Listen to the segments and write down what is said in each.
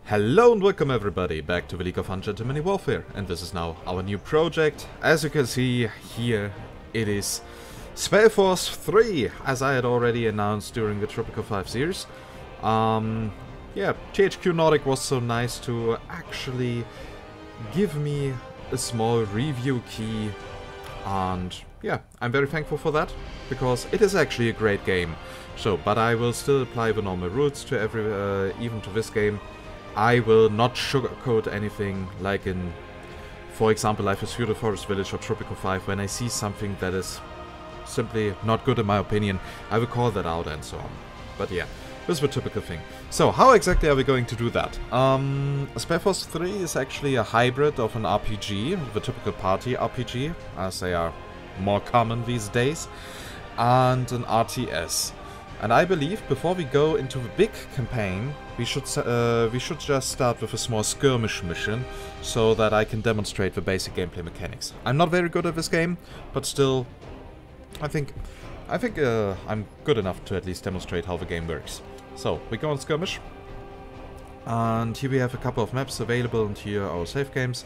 Hello and welcome everybody back to the League of Ungentlemanly Warfare, and this is now our new project. As you can see here, it is Spellforce 3, as I had already announced during the Tropico 5 series. Yeah, THQ Nordic was so nice to actually give me a small review key, and yeah, I'm very thankful for that, because it is actually a great game. So, but I will still apply the normal rules to even to this game. I will not sugarcoat anything, like in, for example, Life is Feudal Forest Village or Tropico 5. When I see something that is simply not good in my opinion, I will call that out and so on. But yeah, this is the typical thing. So, how exactly are we going to do that? Spellforce 3 is actually a hybrid of an RPG, the typical party RPG, as they are more common these days, and an RTS. And I believe before we go into the big campaign, we should just start with a small skirmish mission, so that I can demonstrate the basic gameplay mechanics. I'm not very good at this game, but still, I think I'm good enough to at least demonstrate how the game works. So we go on skirmish, and here we have a couple of maps available, and here are our save games.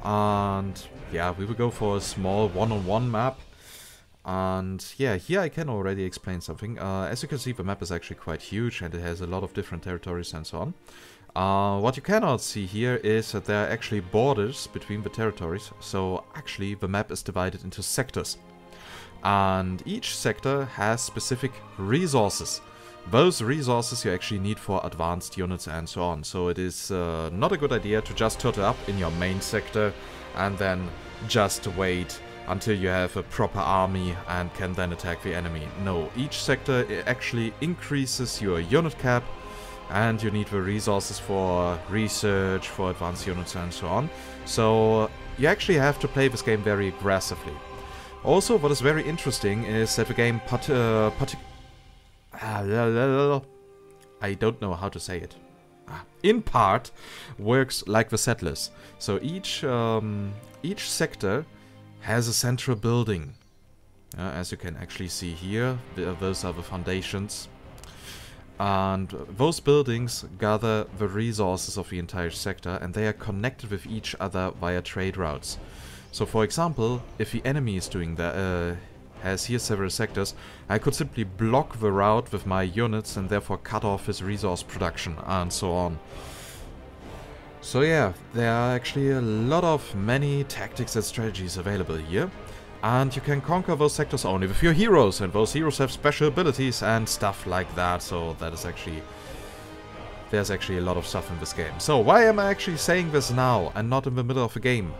And yeah, we will go for a small one-on-one map. And yeah, here I can already explain something. As you can see, the map is actually quite huge and it has a lot of different territories and so on. What you cannot see here is that there are actually borders between the territories. So actually the map is divided into sectors. And each sector has specific resources. Those resources you actually need for advanced units and so on. So it is not a good idea to just turtle up in your main sector and then just wait until you have a proper army and can then attack the enemy. No, each sector actually increases your unit cap, and you need the resources for research, for advanced units and so on. So you actually have to play this game very aggressively. Also, what is very interesting is that the game I don't know how to say it. In part, works like the settlers. So each sector has a central building. As you can actually see here, those are the foundations. And those buildings gather the resources of the entire sector, and they are connected with each other via trade routes. So for example, if the enemy is doing that, has here several sectors, I could simply block the route with my units and therefore cut off his resource production and so on. So yeah, there are actually a lot of many tactics and strategies available here, and you can conquer those sectors only with your heroes, and those heroes have special abilities and stuff like that, so that is actually, there's actually a lot of stuff in this game. So why am I actually saying this now and not in the middle of the game?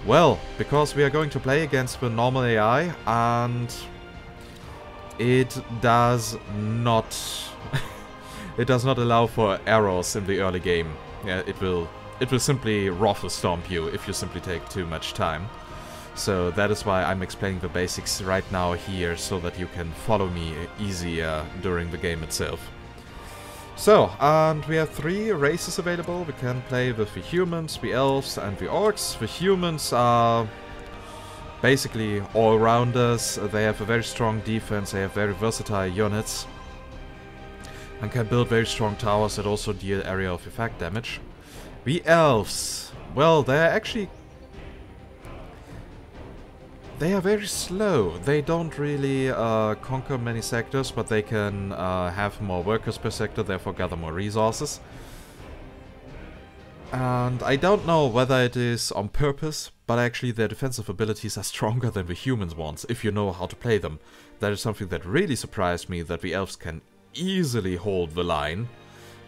Well, because we are going to play against the normal AI, and it does not it does not allow for errors in the early game. Yeah, it will simply raffle stomp you if you simply take too much time. So that is why I'm explaining the basics right now here, so that you can follow me easier during the game itself. So, and we have 3 races available. We can play with the humans, the elves and the orcs. The humans are basically all-rounders. They have a very strong defense, they have very versatile units, and can build very strong towers that also deal area of effect damage. The elves, well, they are very slow. They don't really conquer many sectors, but they can have more workers per sector, therefore gather more resources. And I don't know whether it is on purpose, but actually their defensive abilities are stronger than the humans ones, if you know how to play them. That is something that really surprised me, that the elves can easily hold the line.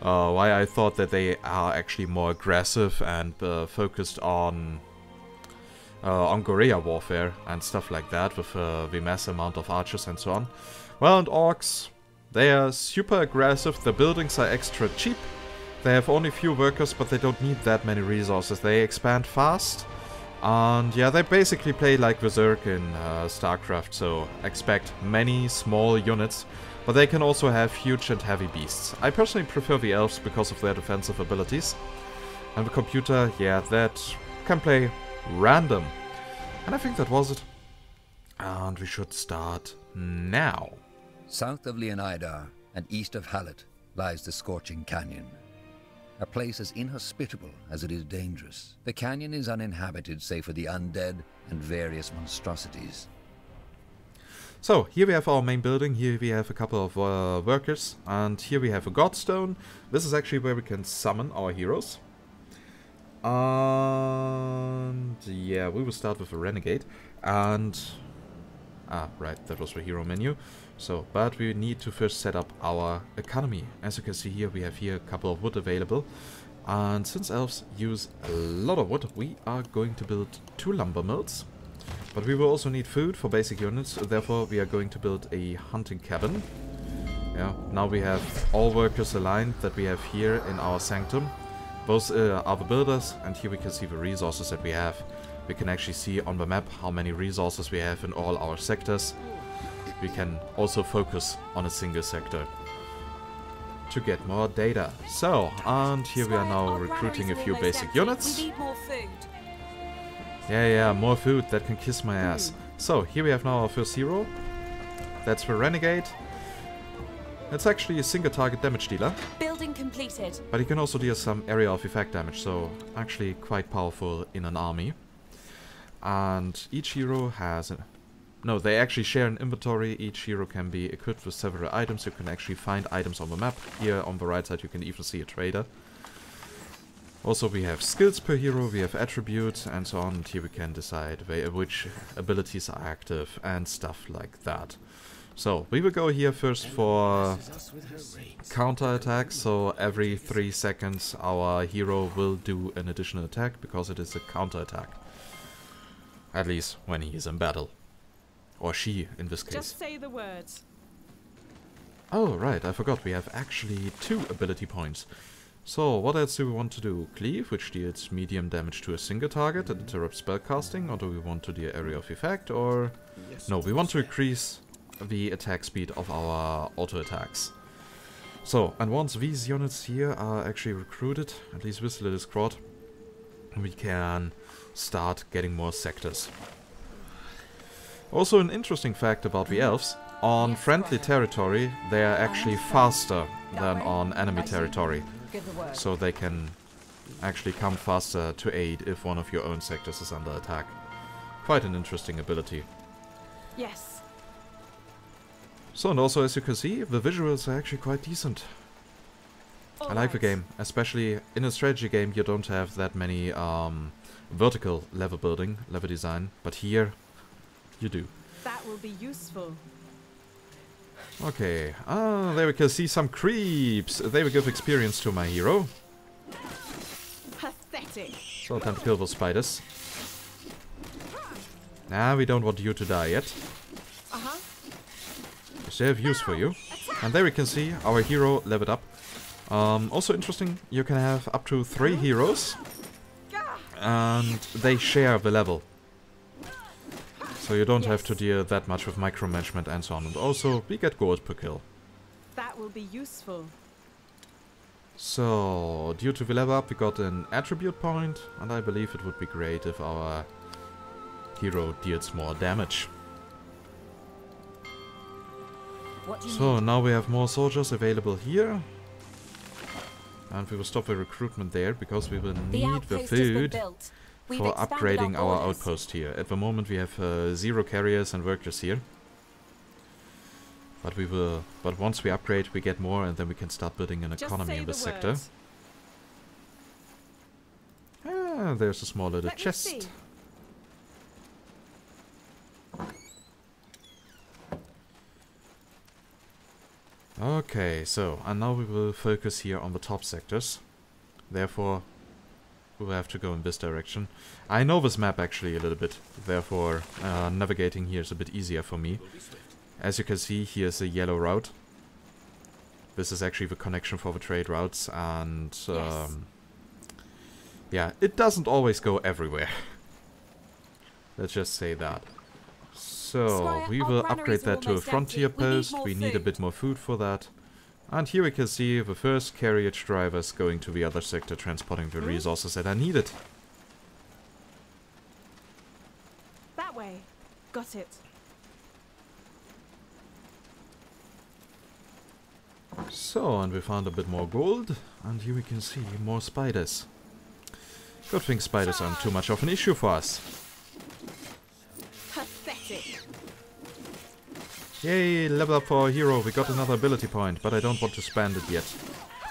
Why I thought that they are actually more aggressive and focused on guerrilla warfare and stuff like that, with the mass amount of archers and so on. Well, and orcs, they are super aggressive, the buildings are extra cheap, they have only few workers, but they don't need that many resources, they expand fast, and yeah, they basically play like Berserk in StarCraft, so expect many small units, but they can also have huge and heavy beasts. I personally prefer the elves because of their defensive abilities, and the computer, yeah, that can play random. And I think that was it. And we should start now. South of Leonida and east of Hallet lies the Scorching Canyon. A place as inhospitable as it is dangerous. The canyon is uninhabited save for the undead and various monstrosities. So, here we have our main building, here we have a couple of workers, and here we have a godstone. This is actually where we can summon our heroes. And yeah, we will start with a renegade. And right, that was the hero menu. So, but we need to first set up our economy. As you can see here, we have here a couple of wood available. And since elves use a lot of wood, we are going to build 2 lumber mills. But we will also need food for basic units, therefore we are going to build a hunting cabin. Yeah, now we have all workers aligned that we have here in our sanctum. Those are the builders, and here we can see the resources that we have. We can actually see on the map how many resources we have in all our sectors. We can also focus on a single sector to get more data. So, and here we are now recruiting a few basic units. Yeah, more food, that can kiss my ass. So, here we have now our first hero. That's the renegade. It's actually a single target damage dealer. Building completed. But he can also deal some area of effect damage, so actually quite powerful in an army. And each hero has no, they actually share an inventory. Each hero can be equipped with several items. You can actually find items on the map. Here on the right side you can even see a trader. Also we have skills per hero, we have attributes and so on. And here we can decide which abilities are active and stuff like that. So we will go here first for counter attack. So every 3 seconds our hero will do an additional attack because it is a counter attack. At least when he is in battle. Or she, in this case. Just say the words. Oh, right, I forgot. We have actually 2 ability points. So, what else do we want to do? Cleave, which deals medium damage to a single target and interrupts spellcasting, or do we want to do area of effect, or... No, we want to increase the attack speed of our auto attacks. So, and once these units here are actually recruited, at least this little squad, we can start getting more sectors. Also, an interesting fact about the elves, on friendly territory they are actually faster than on enemy territory. So they can actually come faster to aid if one of your own sectors is under attack. Quite an interesting ability. Yes. So, and also as you can see, the visuals are actually quite decent. I like the game, especially in a strategy game you don't have that many vertical level building, level design, but here you do. That will be useful. Okay, there we can see some creeps. They will give experience to my hero. Pathetic. So time to kill those spiders. Nah, we don't want you to die yet. They have use for you. And there we can see our hero leveled up. Also interesting, you can have up to 3 heroes. And they share the level. So you don't have to deal that much with micromanagement and so on. And also, we get gold per kill. That will be useful. So, due to the level up, we got an attribute point. And I believe it would be great if our hero deals more damage. So, now we have more soldiers available here. And we will stop the recruitment there, because we will need the food for upgrading our outpost here. At the moment we have 0 carriers and workers here. But we will. But once we upgrade we get more, and then we can start building an economy in this sector. Ah, there's a small little chest. Okay, so, and now we will focus here on the top sectors. Therefore, we'll have to go in this direction. I know this map actually a little bit, therefore navigating here is a bit easier for me. As you can see, here's a yellow route. This is actually the connection for the trade routes, and yeah, it doesn't always go everywhere. Let's just say that. So, we will upgrade that to a frontier post. We need a bit more food for that. And here we can see the first carriage drivers going to the other sector, transporting the resources that are needed. That way. Got it. So, and we found a bit more gold, and here we can see more spiders. Good thing spiders aren't too much of an issue for us. Pathetic. Yay, level up for our hero. We got another ability point, but I don't want to spend it yet.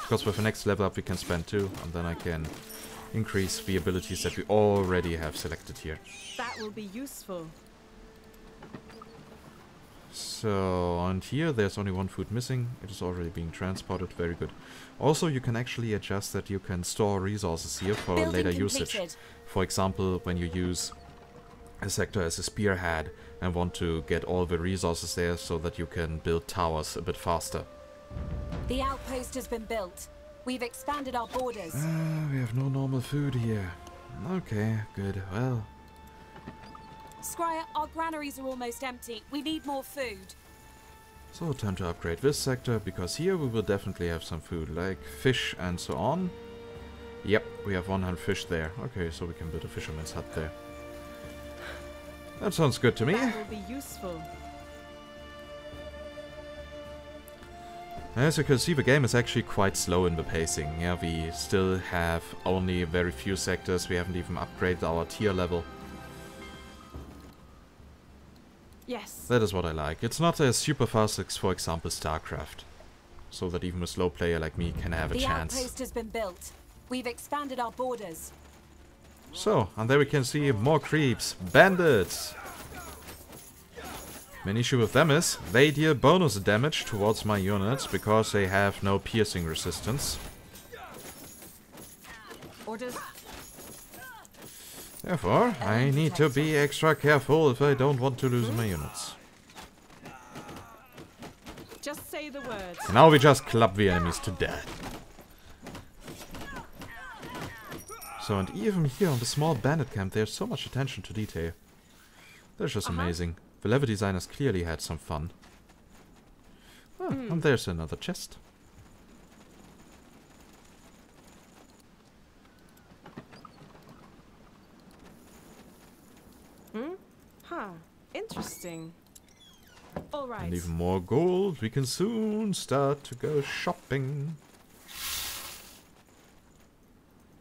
Because with the next level up we can spend 2, and then I can increase the abilities that we already have selected here. That will be useful. So, and here there's only 1 food missing. It is already being transported. Very good. Also, you can actually adjust that you can store resources here for later usage. For example, when you use a sector as a spearhead and want to get all the resources there so that you can build towers a bit faster. The outpost has been built. We've expanded our borders. We have no normal food here. Okay, good. Well, Scryer, our granaries are almost empty. We need more food. so time to upgrade this sector, because here we will definitely have some food, like fish and so on. Yep, we have 100 fish there. Okay, so we can build a fisherman's hut there. That sounds good to me. That will be useful. As you can see, the game is actually quite slow in the pacing. Yeah, we still have only very few sectors. We haven't even upgraded our tier level. Yes. That is what I like. It's not as super fast as, for example, StarCraft. So that even a slow player like me can have a chance. The outpost has been built. We've expanded our borders. So, and there we can see more creeps. Bandits! Main issue with them is, they deal bonus damage towards my units because they have no piercing resistance. Orders. Therefore, I need to be extra careful if I don't want to lose my units. Just say the words. And now we just club the enemies to death. So, and even here on the small bandit camp, there's so much attention to detail. That's just amazing. The level designers clearly had some fun. Oh, and there's another chest. Huh. Interesting. All right. And even more gold. We can soon start to go shopping.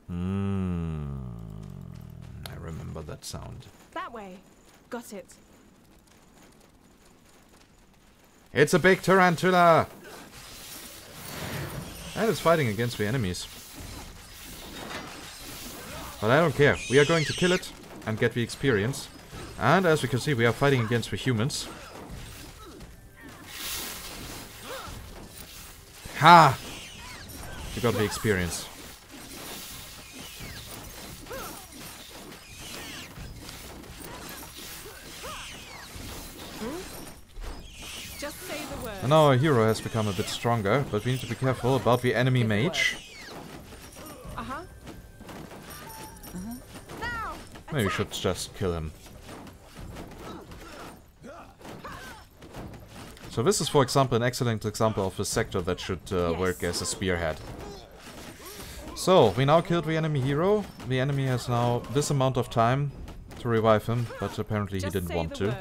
I remember that sound. That way. Got it. It's a big tarantula! And it's fighting against the enemies. But I don't care. We are going to kill it and get the experience. And as we can see, we are fighting against the humans. Ha! We got the experience. Just say the words. And now our hero has become a bit stronger, but we need to be careful about the enemy mage. Uh-huh. Now. Maybe we should just kill him. So this is, for example, an excellent example of a sector that should work as a spearhead. So, we now killed the enemy hero. The enemy has now this amount of time to revive him, but apparently he didn't want to.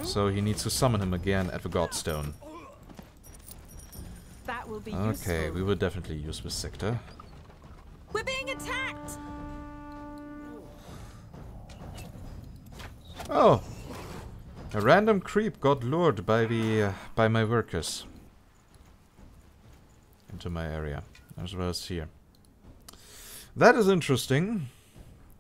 So he needs to summon him again at the Godstone. That will be Okay, useful. we will definitely use this sector. We're being attacked! Oh! A random creep got lured by the by my workers into my area, as well as here. That is interesting,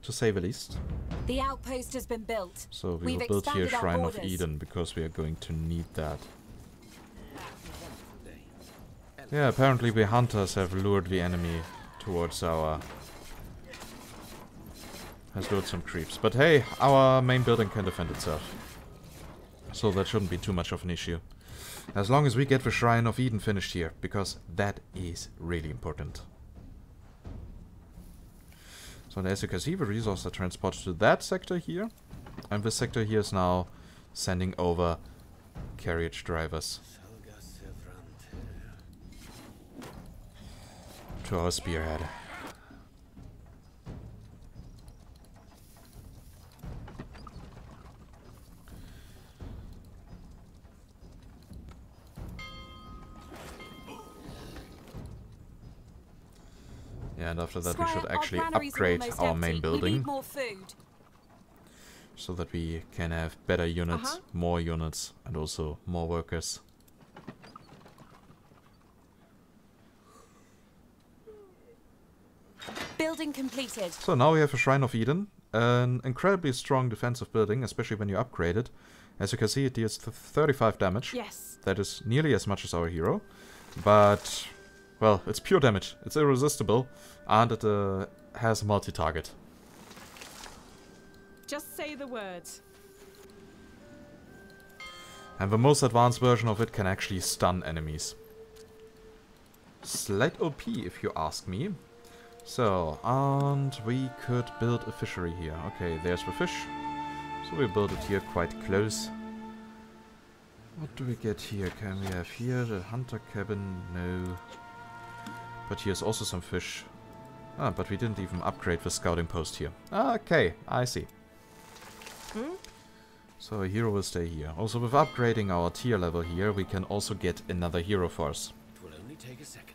to say the least. The outpost has been built. So we We've will build here expanded our Shrine of borders. Eden, because we are going to need that. Yeah, apparently the hunters have lured the enemy towards our... has lured some creeps. But hey, our main building can defend itself. So that shouldn't be too much of an issue. As long as we get the Shrine of Eden finished here, because that is really important. So as you can see, the resources are transported to that sector here. And this sector here is now sending over carriage drivers to our spearhead. Yeah, and after that we Squire, should actually our granaries are upgrade almost our empty. main We building. need more food. So that we can have better units, more units, and also more workers. Building completed. So now we have a Shrine of Eden, an incredibly strong defensive building, especially when you upgrade it. As you can see, it deals 35 damage. Yes. That is nearly as much as our hero, but, well, it's pure damage. It's irresistible, and it has multi-target. Just say the words. And the most advanced version of it can actually stun enemies. Slight OP, if you ask me. So, and we could build a fishery here. Okay, there's the fish. So we build it here quite close. What do we get here? Can we have here the hunter cabin? No. But here's also some fish. Ah, but we didn't even upgrade the scouting post here. Okay, I see. So a hero will stay here. Also, with upgrading our tier level here, we can also get another hero force. It will only take a second.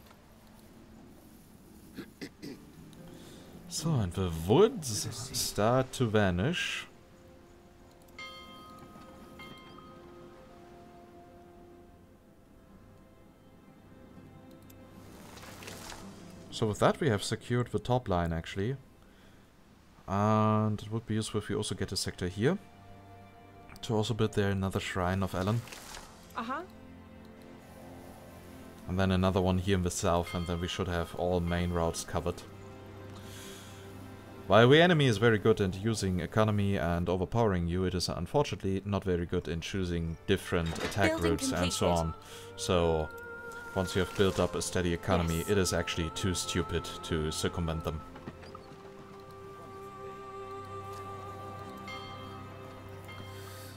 So, and the woods start to vanish. So with that we have secured the top line actually. And it would be useful if we also get a sector here. To also build there another shrine of Elam. And then another one here in the south, and then we should have all main routes covered. While the enemy is very good at using economy and overpowering you, it is unfortunately not very good in choosing different attack Building routes and so on. So, once you have built up a steady economy, Yes. it is actually too stupid to circumvent them.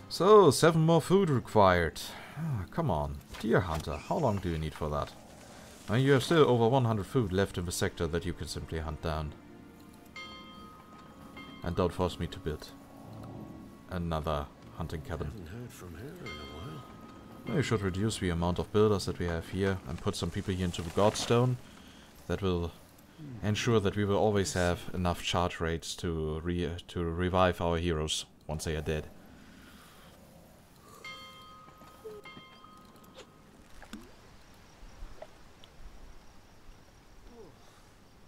So, 7 more food required. Oh, come on, dear hunter, how long do you need for that? I mean, you have still over 100 food left in the sector that you can simply hunt down. And don't force me to build another hunting cabin. Haven't heard from her in a while. We should reduce the amount of builders that we have here and put some people here into the Godstone. That will ensure that we will always have enough charge rates to revive our heroes once they are dead.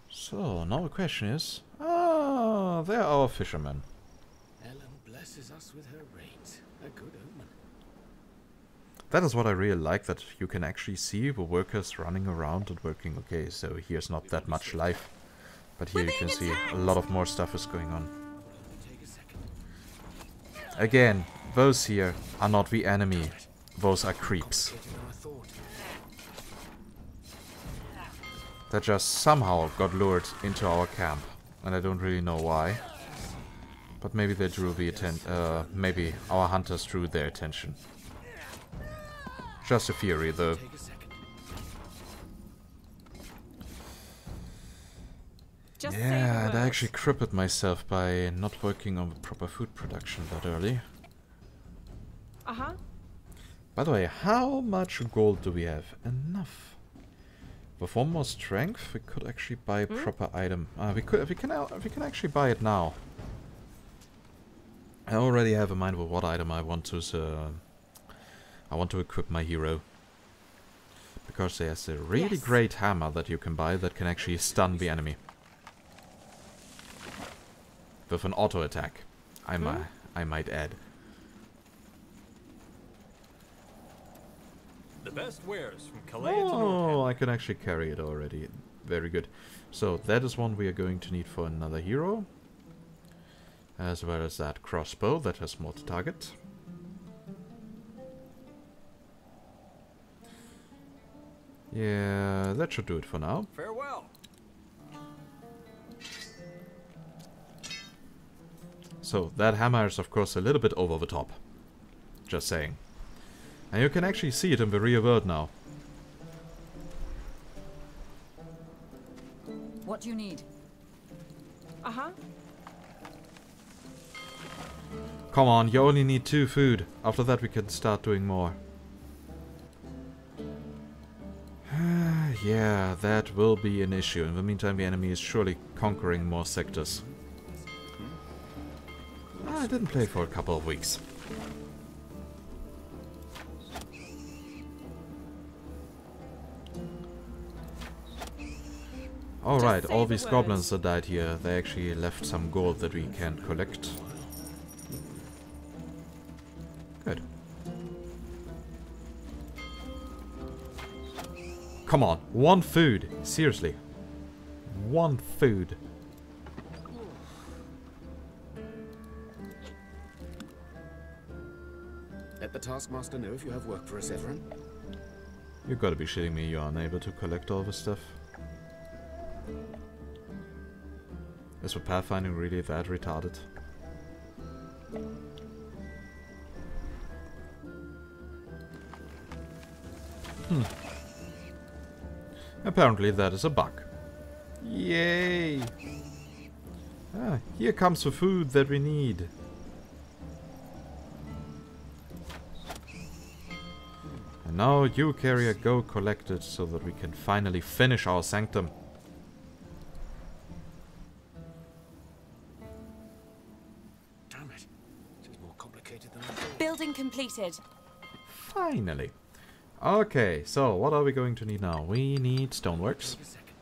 So, now the question is... Ah, they're our fishermen. Elam blesses us with her rains. A good omen. That is what I really like, that you can actually see the workers running around and working. Okay, so here's not that much life. But here you can see a lot of more stuff is going on. Take a second. Again, those here are not the enemy. Those are creeps. Getting our thought. That just somehow got lured into our camp. And I don't really know why. But maybe they drew the maybe our hunters drew their attention. Just a theory, though. Take a second. Just say Yeah, the and I words. actually crippled myself by not working on the proper food production that early. By the way, how much gold do we have? Enough. With 1 more strength, we could actually buy a proper item. We can actually buy it now. I already have in mind with what item I want to equip my hero. Because there's a really great hammer that you can buy that can actually stun the enemy. With an auto attack, I might add. The best wares from Calais to Oh, Northampton. I can actually carry it already. Very good. So that is one we are going to need for another hero. As well as that crossbow that has multi-target. Yeah, that should do it for now. Farewell. So that hammer is of course a little bit over the top. Just saying. And you can actually see it in the rear world now. What do you need? Come on, you only need 2 food. After that we can start doing more. yeah, that will be an issue. In the meantime, the enemy is surely conquering more sectors. I didn't play for a couple of weeks. Alright, all these goblins that died here, they actually left some gold that we can collect. Good. Come on, one food. Seriously. One food. Let the taskmaster know if you have work for us, everyone. You gotta be shitting me, you're unable to collect all this stuff. Is the pathfinding really that retarded? Apparently that is a bug. Yay! Ah, here comes the food that we need. And now you, carrier, go collect it so that we can finally finish our sanctum. Damn it. This is more complicated than I thought. Building completed. Finally. Okay, so what are we going to need now? We need stoneworks. Wait a second.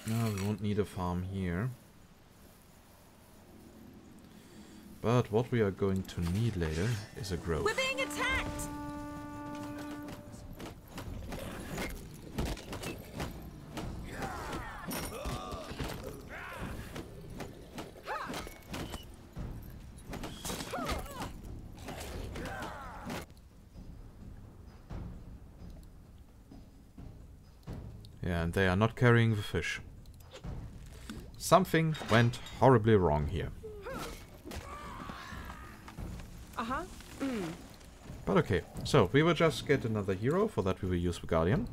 No, we won't need a farm here. But what we are going to need later is a grove. We're being attacked! Yeah, and they are not carrying the fish. Something went horribly wrong here. Uh-huh. But okay, so we will just get another hero. For that we will use the Guardian.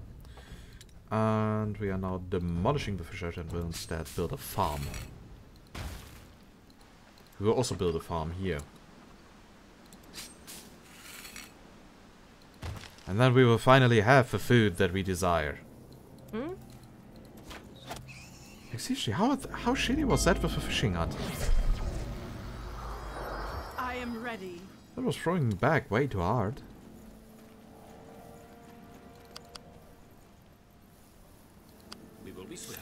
And we are now demolishing the fishers and will instead build a farm. We will also build a farm here. And then we will finally have the food that we desire. Seriously, how shitty was that with a fishing hut? I am ready. That was throwing me back way too hard. We will be swift.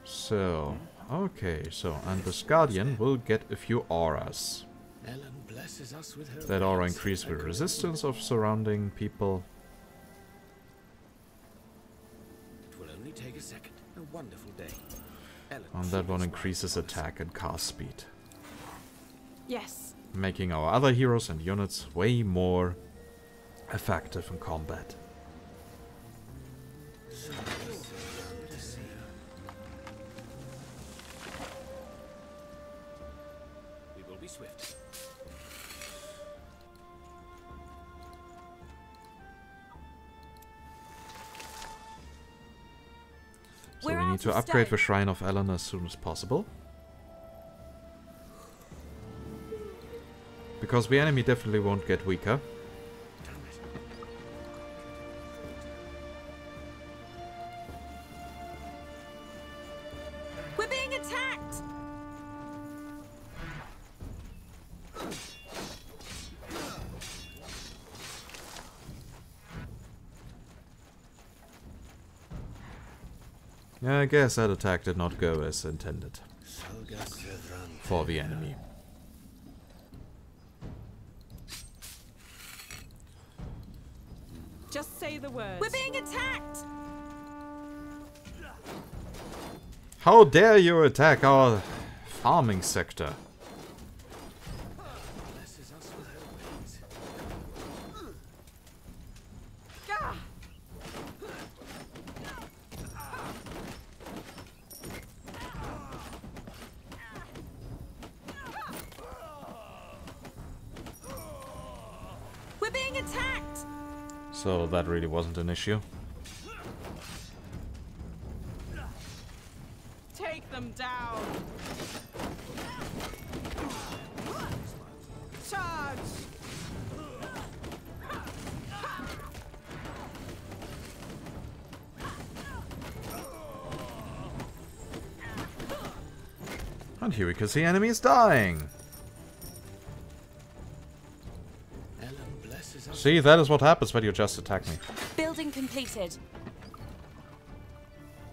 So, okay, so, and this Guardian will get a few auras. Elam blesses us with her That aura rays. increase the resistance of surrounding people. It will only take a second. A wonderful day. Elam, And that one increases attack and cast speed. Yes. Making our other heroes and units way more effective in combat. We will be swift. So We're we need out to of upgrade the stone. Shrine of Elam as soon as possible. Because the enemy definitely won't get weaker. Damn it. We're being attacked! Yeah, I guess that attack did not go as intended for the enemy. Just say the words. We're being attacked! How dare you attack our farming sector? Blesses us with her rays. Gah! We're being attacked! So that really wasn't an issue. Take them down. And here we can see enemies dying. Elam blesses us. See, that is what happens when you just attack me. Building completed.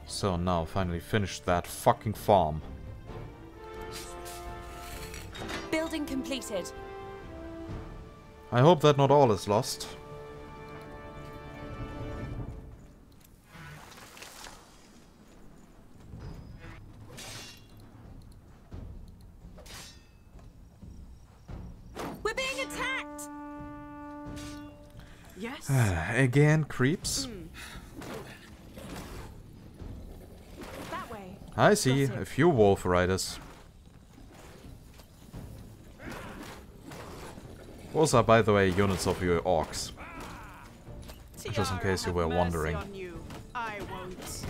So now, finally finish that fucking farm. Building completed. I hope that not all is lost. We're being attacked! Yes. Again, creeps. That way. I see Got it. a few wolf riders. Those are, by the way, units of your orcs. Just in Tiara, case you have were mercy wondering. on you. I won't.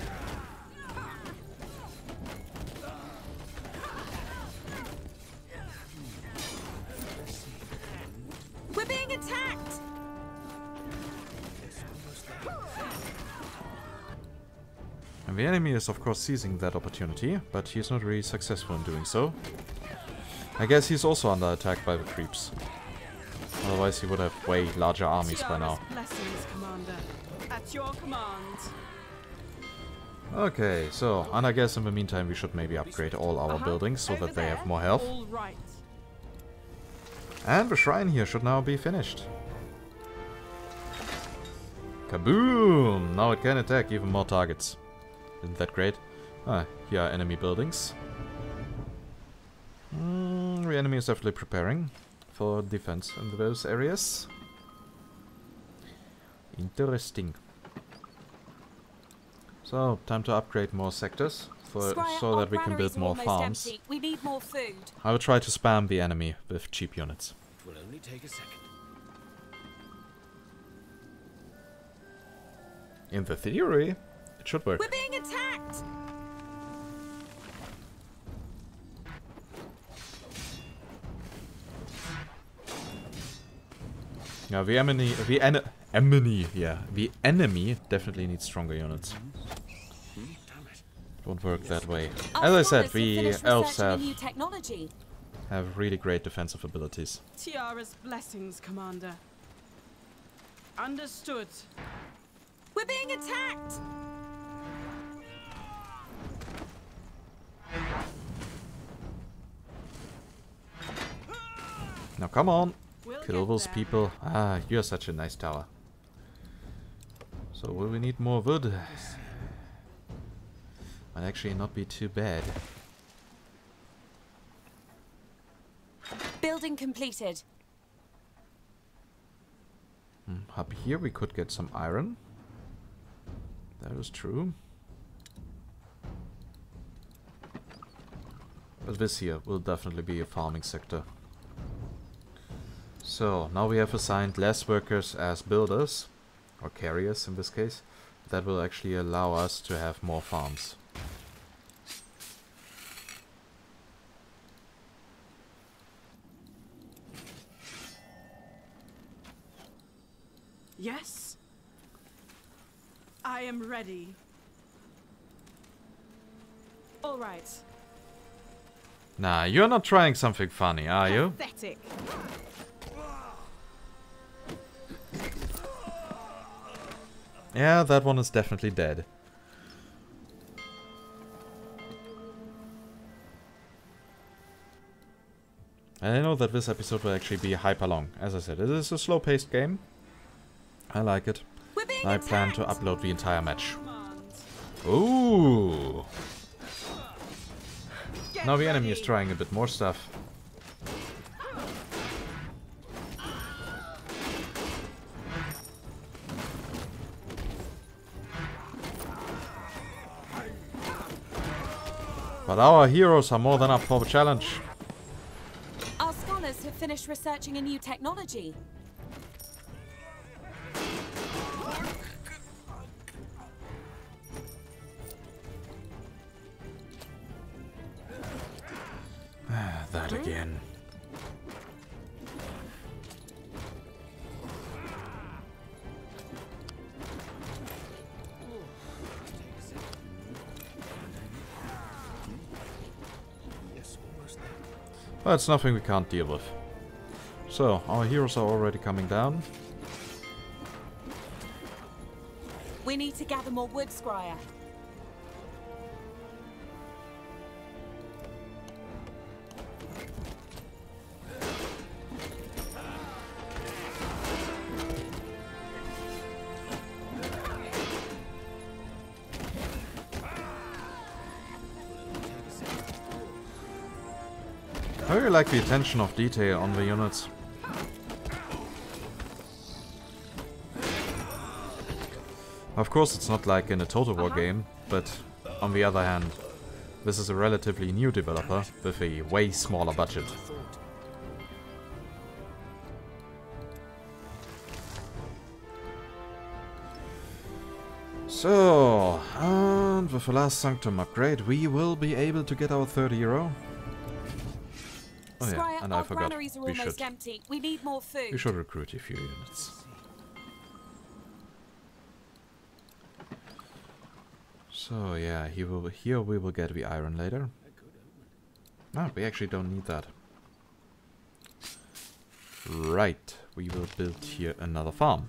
We're being attacked! And the enemy is of course seizing that opportunity, but he's not really successful in doing so. I guess he's also under attack by the creeps. Otherwise he would have way larger armies by now. Tiara's blessings, Commander. At your command. Okay, so, and I guess in the meantime we should maybe upgrade all our buildings so Over that they have there. more health. All right. And the shrine here should now be finished. Kaboom! Now it can attack even more targets. Isn't that great? Ah, here are enemy buildings. The enemy is definitely preparing for defense in those areas. Interesting. So, time to upgrade more sectors Scryer, so our that we can granaries build are more almost farms. empty. We need more food. I will try to spam the enemy with cheap units. It will only take a second. In the theory, it should work. We're being attacked! Yeah, the enemy definitely needs stronger units. Won't work that way. Our As I said, scholars have the finished elves researching a have new technology. really great defensive abilities. Tiara's blessings, Commander. Understood. We're being attacked! Now come on, We'll kill get those there. people. Ah, you're such a nice tower. So will we need more wood? Might actually not be too bad. Building completed. Up here we could get some iron. That is true. But this here will definitely be a farming sector. So, now we have assigned less workers as builders, or carriers in this case. That will actually allow us to have more farms. Yes. I am ready. All right. Nah, you're not trying something funny, are you? Pathetic. Yeah, that one is definitely dead. And I know that this episode will actually be hyper long. As I said, it is a slow-paced game. I like it. We're being I attacked! plan to upload the entire match. Command. Ooh! Get Now the enemy is ready. trying a bit more stuff. But our heroes are more than up for the challenge. Our scholars have finished researching a new technology. That again. That's nothing we can't deal with. So, our heroes are already coming down. We need to gather more wood, Scryer. I really like the attention of detail on the units. Of course, it's not like in a Total War game, but on the other hand, this is a relatively new developer with a way smaller budget. So, and with the last Sanctum upgrade, we will be able to get our third hero. Oh yeah, Scryer, and I our forgot. granaries are almost empty. We need more food. We should recruit a few units. So yeah, here we will get the iron later. No, we actually don't need that. Right, we will build here another farm.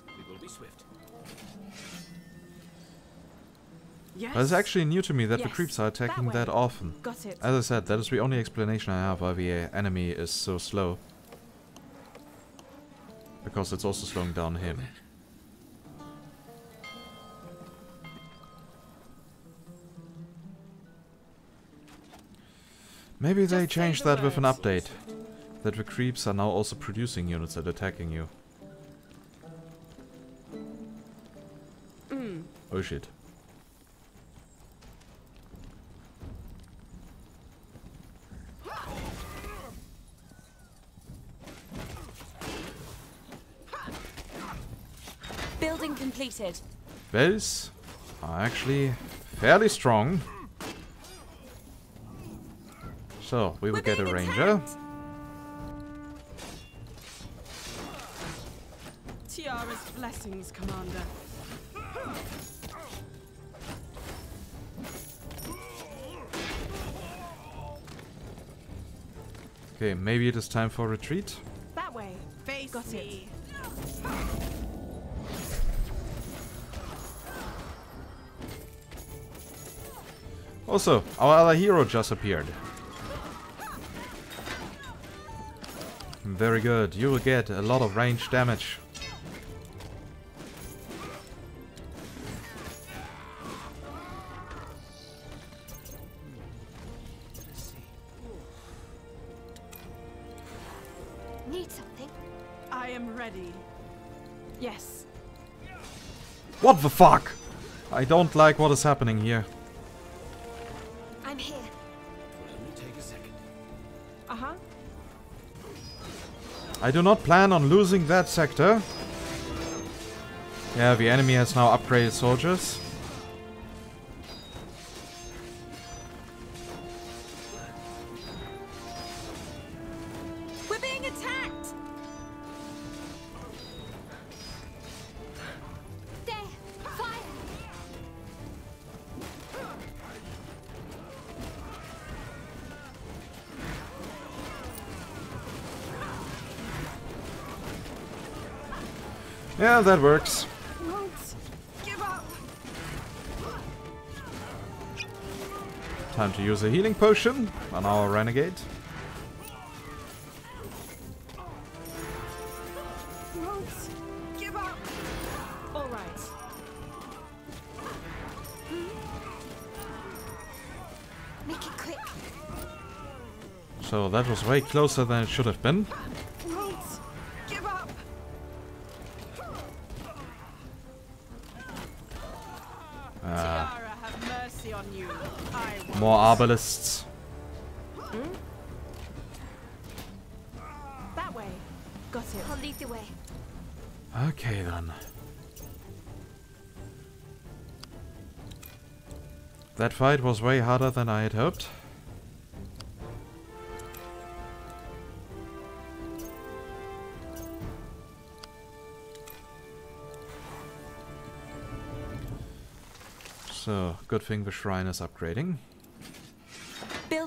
We will be swift. Yes. But it's actually new to me that the Yes, creeps are attacking that that way. often. Got it. As I said, that is the only explanation I have why the enemy is so slow. Because it's also slowing down him. Maybe they Just say changed the that with an words. update. That the creeps are now also producing units and attacking you. Oh shit. Building completed. Those are actually fairly strong. So, we will We're get a being ranger. attacked. Tiara's blessings, Commander. Okay, maybe it is time for retreat. That way. Face Got me. Also, our other hero just appeared. Very good, you will get a lot of range damage. Need something? I am ready. Yes. What the fuck? I don't like what is happening here. I'm here. It will only take a second. Uh-huh. I do not plan on losing that sector. Yeah, the enemy has now upgraded soldiers. We're being attacked. There! Fire! Yeah, that works. Won't give up. Time to use a healing potion on our renegade. Won't give up. All right. Make it quick. So that was way closer than it should have been. Won't give up. Tiara, have mercy on you. I won't. More arbalists. That way. Got it. I'll lead the way. Okay then. That fight was way harder than I had hoped. So, good thing the shrine is upgrading.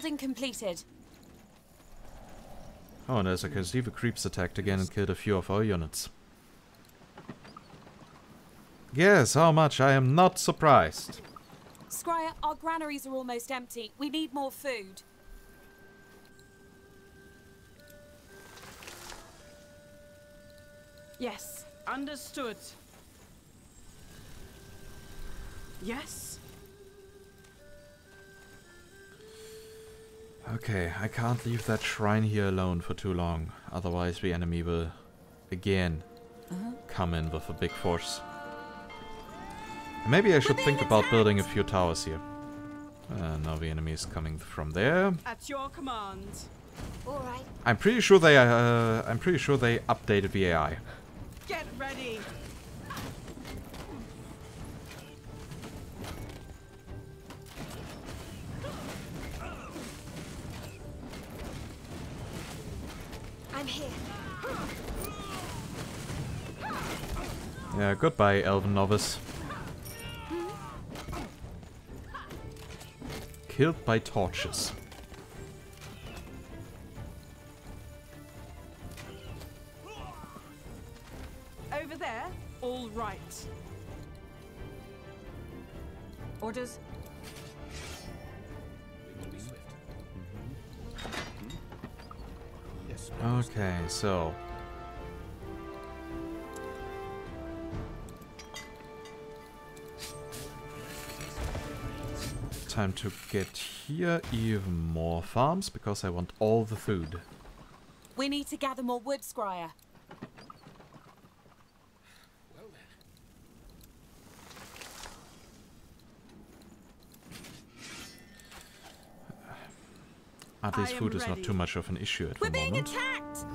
Building completed. Oh, and as I can see, the creeps attacked again and killed a few of our units. Yes, how much? I am not surprised. Scryer, our granaries are almost empty. We need more food. Yes, understood. Yes? Okay, I can't leave that shrine here alone for too long. Otherwise the enemy will again come in with a big force. Maybe I should think about building a few towers here. Now the enemy is coming from there. At your command. All right. I'm pretty sure they updated the AI. Get ready. I'm here. Yeah, goodbye, Elven Novice. Killed by torches. Over there? All right. Orders? We will be swift. Yes. Okay, so time to get here even more farms because I want all the food. We need to gather more wood, Scryer. Well then. At least I am food is not ready. too much of an issue at We're the being moment. attacked!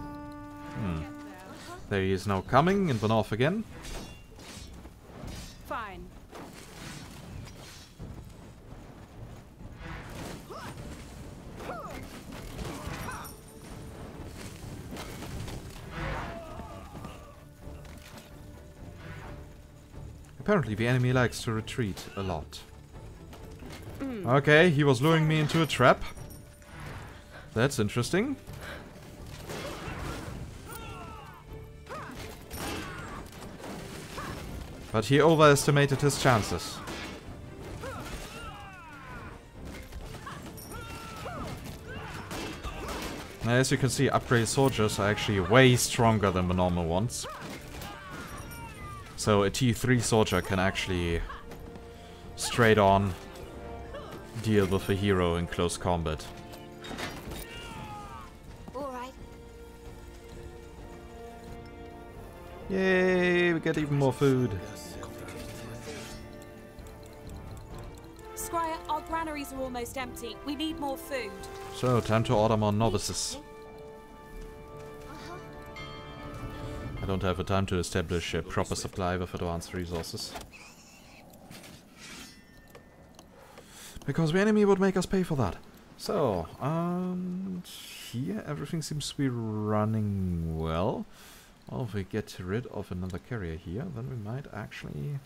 There he is now coming in the north again. Fine. Apparently the enemy likes to retreat a lot. Okay, he was luring me into a trap. That's interesting. But he overestimated his chances. Now, as you can see, upgraded soldiers are actually way stronger than the normal ones. So a T3 soldier can actually straight on deal with a hero in close combat. All right. Yay, we get even more food. Scryer, our granaries are almost empty. We need more food. So, time to order more novices. I don't have the time to establish a proper supply with advanced resources. Because the enemy would make us pay for that. So, here everything seems to be running well. Well, if we get rid of another carrier here, then we might actually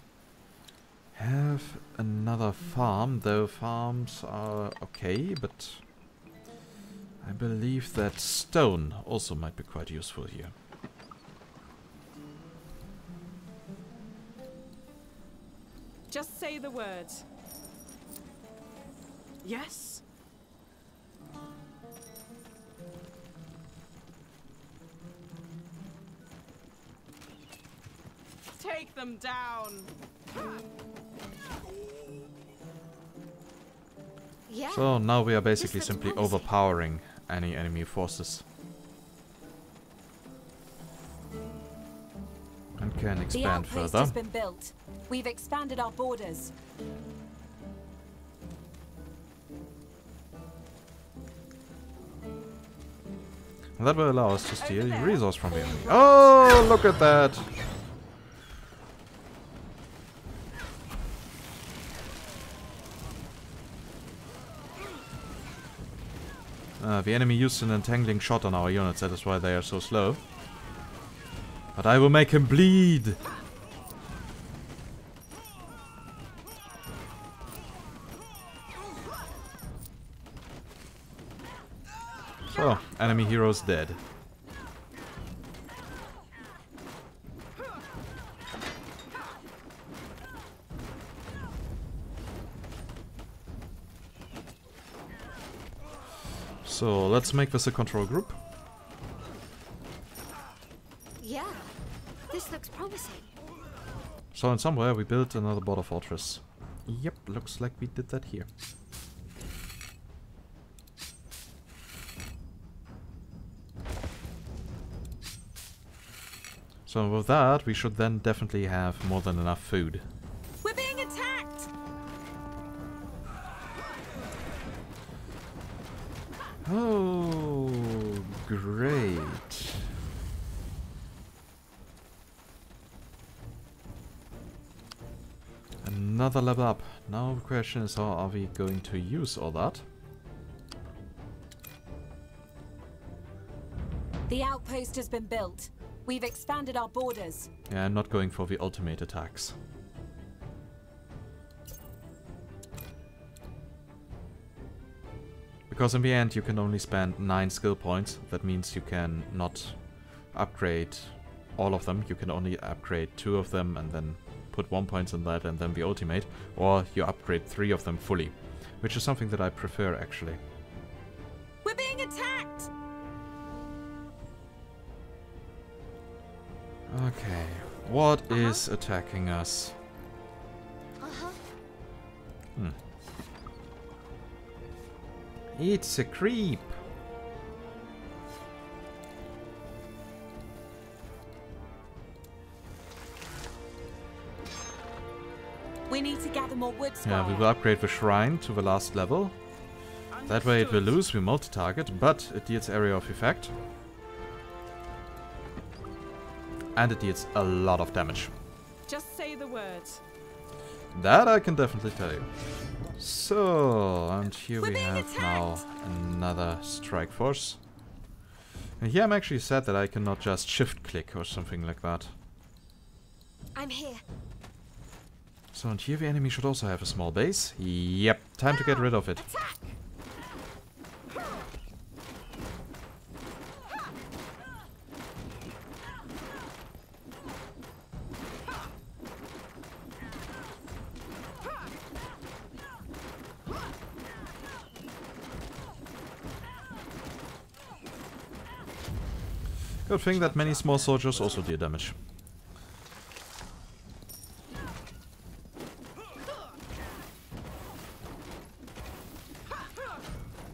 have another farm. Though farms are okay, but I believe that stone also might be quite useful here. Just say the words. Yes? Take them down. Yeah. So now we are basically Yes, that's simply promising. overpowering any enemy forces. And can The expand outpost further. has been built. We've expanded our borders. And that will allow us to steal there. resource from the enemy. Oh, look at that! The enemy used an entangling shot on our units, that is why they are so slow. But I will make him bleed! So, enemy hero's dead. So, let's make this a control group. Yeah, this looks promising. So, in somewhere we built another border fortress. Yep, looks like we did that here. So with that, we should then definitely have more than enough food. We're being attacked! Oh, great. Another level up. Now the question is, how are we going to use all that? The outpost has been built. We've expanded our borders. Yeah, I'm not going for the ultimate attacks. Because in the end you can only spend 9 skill points. That means you can not upgrade all of them. You can only upgrade 2 of them and then put 1 point in that and then the ultimate. Or you upgrade 3 of them fully. Which is something that I prefer actually. We're being attacked! Okay, what is attacking us? It's a creep. We need to gather more wood, Squire. Yeah, we will upgrade the shrine to the last level. That way it will lose the multi-target, but it deals area of effect. And it deals a lot of damage. Just say the words. That I can definitely tell you. So, and here We're we being have now attacked. another strike force. And here I'm actually sad that I cannot just shift click or something like that. I'm here. So, and here the enemy should also have a small base. Yep, time to get rid of it. Attack! Good thing that many small soldiers also deal damage.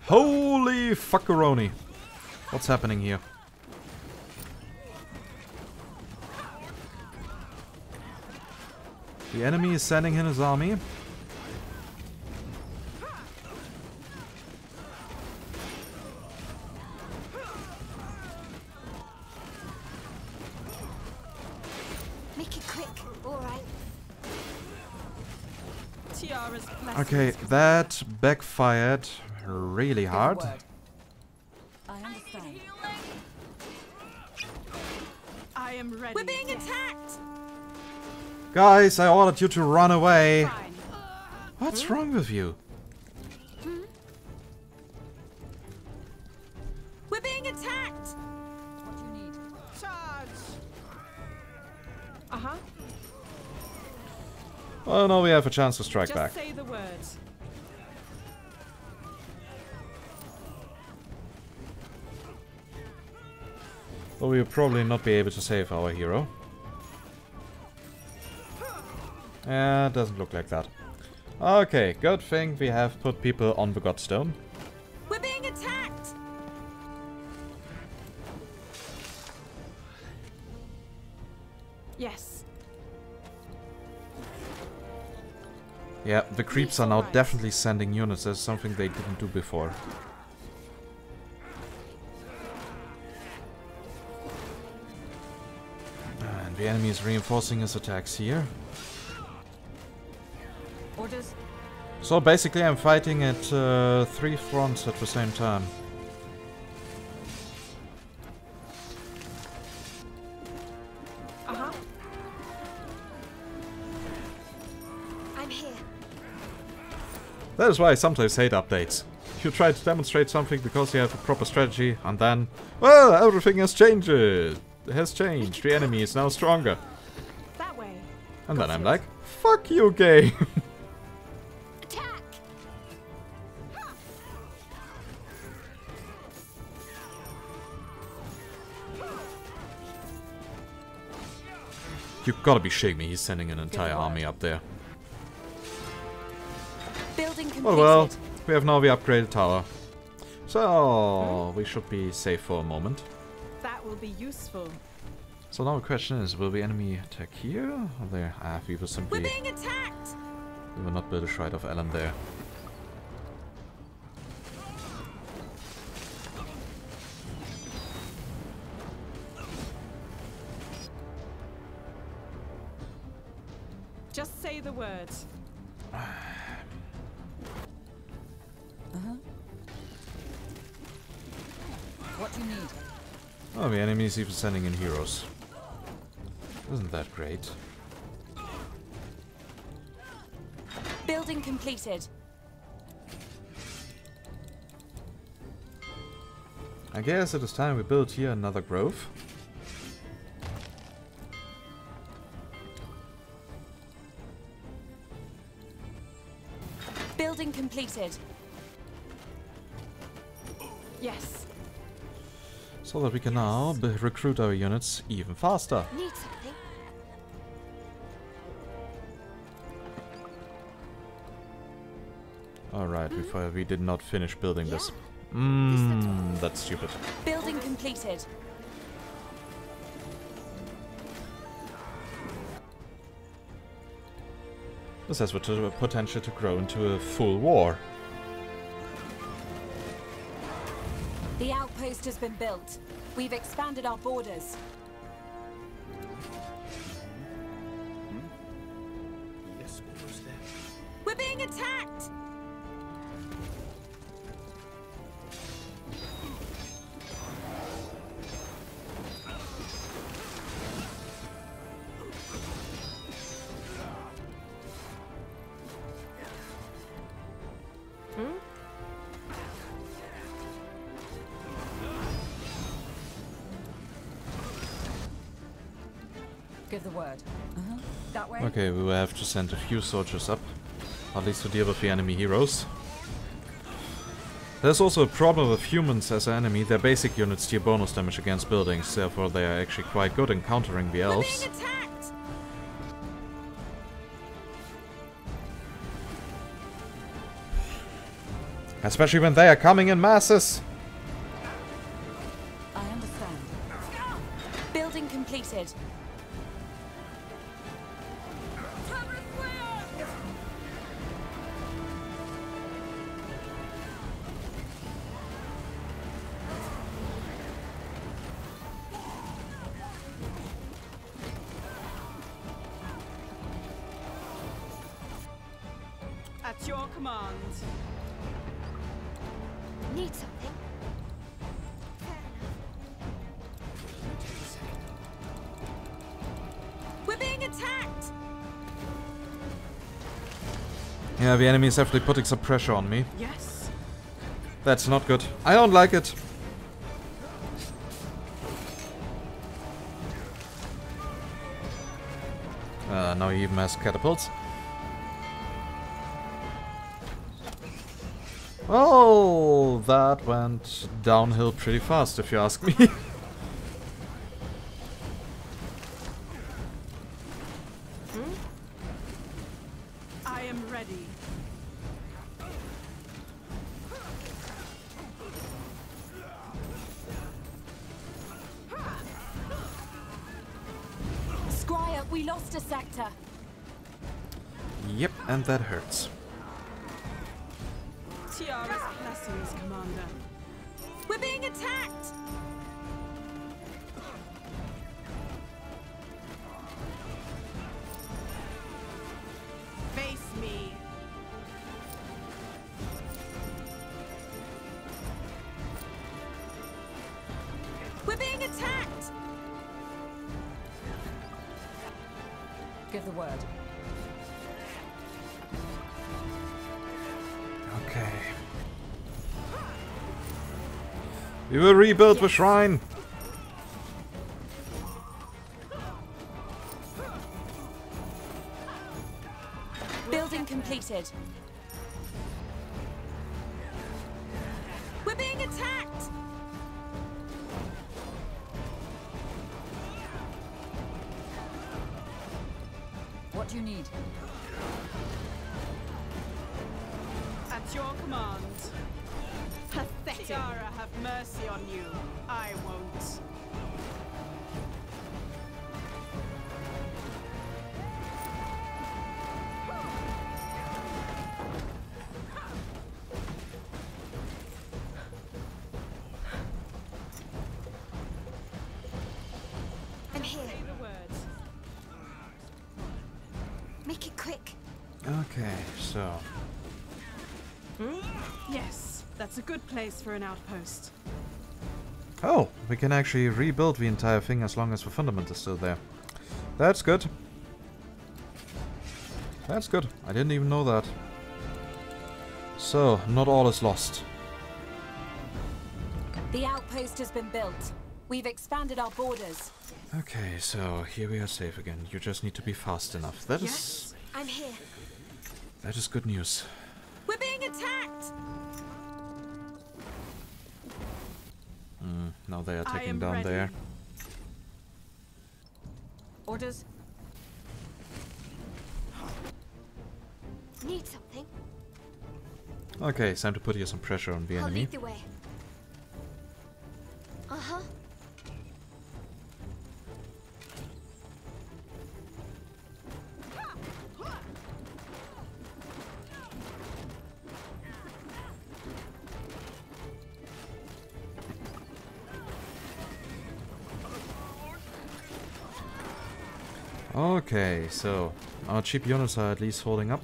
Holy fuckeroni! What's happening here? The enemy is sending in his army. Make it quick, alright. Tiara's blessings. Okay, that backfired really hard. I understand. I am ready. We're being attacked! Guys, I ordered you to run away. Fine. What's wrong with you? We're being attacked! What you need? Charge. Uh-huh. Oh no, we have a chance to strike Just back. say the words. But we will probably not be able to save our hero. Yeah, doesn't look like that. Okay, good thing we have put people on the Godstone. We're being attacked! Yes. Yeah, the creeps are now definitely sending units. That's something they didn't do before. And the enemy is reinforcing his attacks here. Orders. So basically I'm fighting at 3 fronts at the same time. Uh-huh. I'm here. That is why I sometimes hate updates. You try to demonstrate something because you have a proper strategy, and then, well, everything has changed. The enemy is now stronger. That way. And then I'm like, fuck you, game. Attack! You gotta be shitting me, he's sending an entire army up there. Building completed. Well, we have now the upgraded tower. So, we should be safe for a moment. That will be useful. So now the question is, will the enemy attack here? Or there? Ah, we will simply... We're being attacked! We will not build a Shrine of Elam there. Just say the word. What do you need? Oh, the enemy is even sending in heroes. Isn't that great? Building completed. I guess it is time we build here another grove. Building completed. Yes. So that we can now recruit our units even faster. Need something? Alright, we did not finish building this. That's stupid. Building completed. This has the potential to grow into a full war. The outpost has been built. We've expanded our borders. Yes, almost there. We're being attacked! Give the word. That way? Okay, we will have to send a few soldiers up, at least to deal with the enemy heroes. There's also a problem with humans as an enemy. Their basic units deal bonus damage against buildings, therefore they are actually quite good in countering the elves. We're being attacked! Especially when they are coming in masses. I understand. Building completed. At your command. Need something? We're being attacked! Yeah, the enemy is definitely putting some pressure on me. Yes. That's not good. I don't like it. Now he even has catapults. Oh, that went downhill pretty fast, if you ask me. I am ready. Squire, we lost a sector. Yep, and that hurts. Tiara's blessings, Commander. We're being attacked! Face me. We're being attacked! Give the word. Okay. We will rebuild the shrine. Building completed. We're being attacked! What do you need? At your command. Pathetic. Tiara, have mercy on you. I won't. I'm here. Say the words. Make it quick. Okay, so Yes, that's a good place for an outpost. oh, we can actually rebuild the entire thing as long as the fundament is still there. That's good. That's good. I didn't even know that. So, not all is lost. The outpost has been built. We've expanded our borders. Okay, so here we are safe again. You just need to be fast enough. That is Yes. I'm here. that is good news. We're being attacked! Now they are I taking am down ready. there. Orders? Need something? Okay, it's time to put here some pressure on the I'll enemy. lead the way. Uh-huh. Okay, so our cheap units are at least holding up.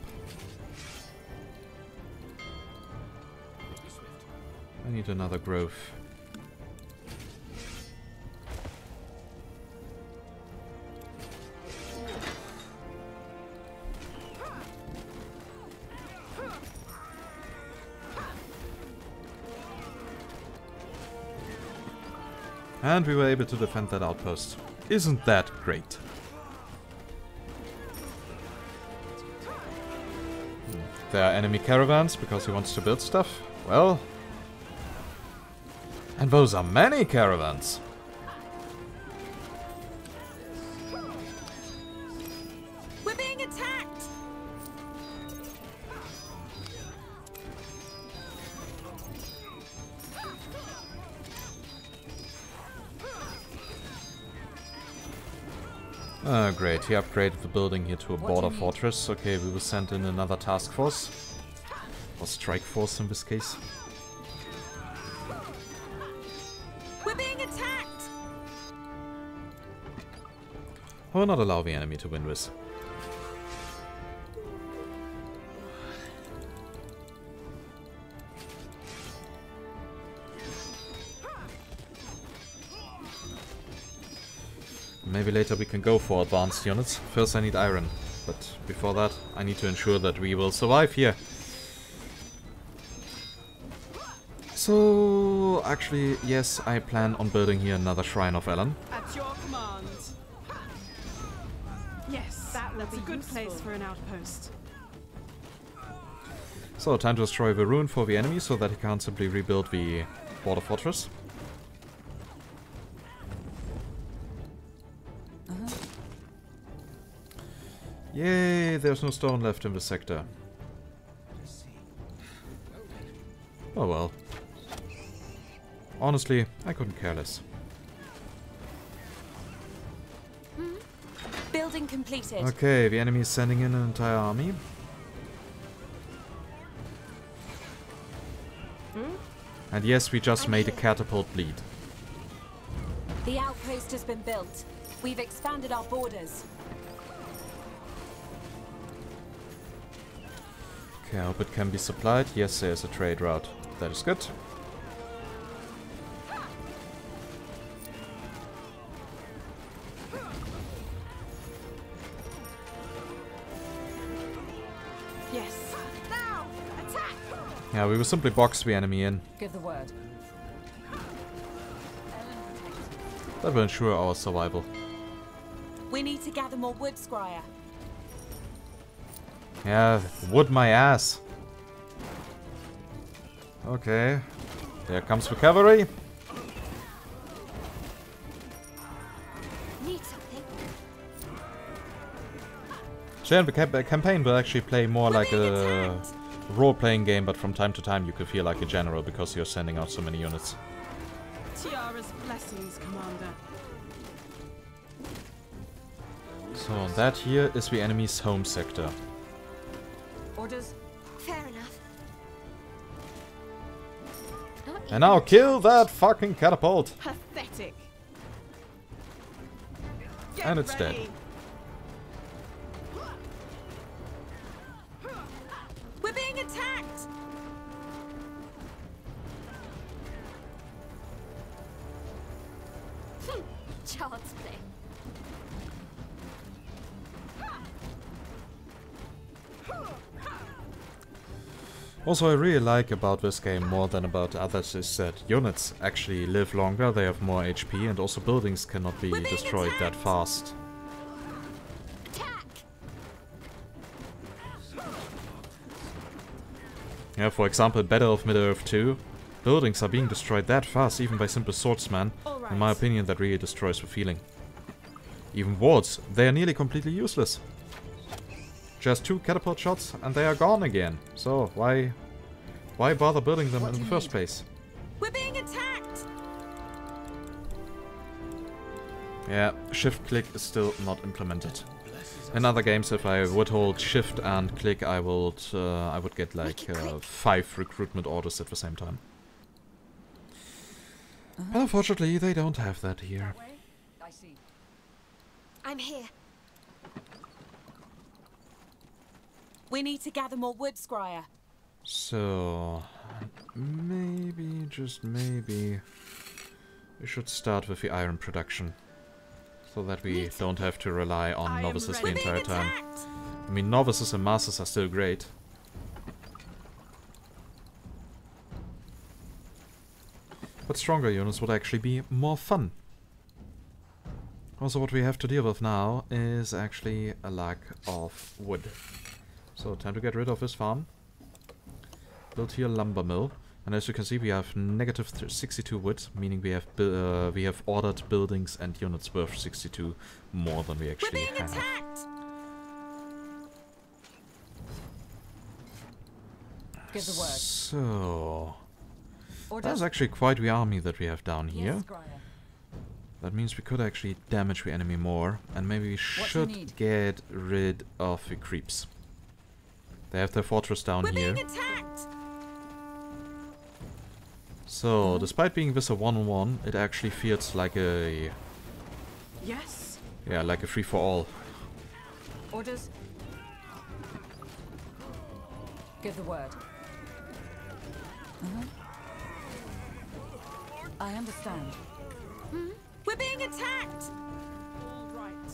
I need another grove. And we were able to defend that outpost. Isn't that great? There are enemy caravans because he wants to build stuff. Well... And those are many caravans! We're being attacked! Oh great, he upgraded the building here to a What do border you need? fortress. Okay, we will send in another task force. Or strike force in this case. We're being attacked! I will not allow the enemy to win this. Maybe later we can go for advanced units. First I need iron, but before that I need to ensure that we will survive here. So, actually, yes, I plan on building here another Shrine of Elam. At your command. Yes, that's a good place for an outpost. So, time to destroy the ruin for the enemy so that he can't simply rebuild the border fortress. Yay, there's no stone left in the sector. Oh well. Honestly, I couldn't care less. Building completed. Okay, the enemy is sending in an entire army. And yes, we just made a catapult bleed. The outpost has been built. We've expanded our borders. Okay, I hope it can be supplied. Yes, there's a trade route. That is good. Yes. Now, attack! Yeah, we will simply box the enemy in. Give the word. That will ensure our survival. We need to gather more wood, Scryer. Yeah, wood my ass. Okay. There comes the cavalry. Need something? So yeah, the campaign will actually play more like a role-playing game, but from time to time you could feel like a general because you're sending out so many units. Tiara's blessings, Commander. So that here is the enemy's home sector. Orders? Fair enough. Not And now even kill that fucking catapult! Pathetic. Get And it's dead. ready. We're being attacked! child's play. Also, I really like about this game more than about others is that units actually live longer, they have more HP, and also buildings cannot be destroyed that fast. Attack! Yeah, for example, Battle of Middle-earth 2, buildings are being destroyed that fast, even by simple swordsmen. In my opinion, that really destroys the feeling. Even wards, they are nearly completely useless. Just 2 catapult shots and they are gone again. So why bother building them in the first place? We're being attacked! Yeah, shift click is still not implemented. In other games, if I would hold shift and click, I would get like 5 recruitment orders at the same time. But unfortunately, they don't have that here. I see. I'm here. We need to gather more wood, Scryer. So maybe, just maybe, we should start with the iron production, so that we don't have to rely on novices the entire time. I mean, novices and masters are still great. But stronger units would actually be more fun. Also, what we have to deal with now is actually a lack of wood. So, time to get rid of this farm. Build here a lumber mill. And as you can see, we have negative 62 wood, meaning we have ordered buildings and units worth 62 more than we actually have. Attacked! Give the word. So, Orders? that's actually quite the army that we have down here. Yes, Scryer. That means we could actually damage the enemy more, and maybe we should get rid of the creeps. They have their fortress down here. So, despite being this a 1-on-1, it actually feels like a... Yes. Yeah, like a free-for-all. Orders? Give the word. I understand. We're being attacked! All right.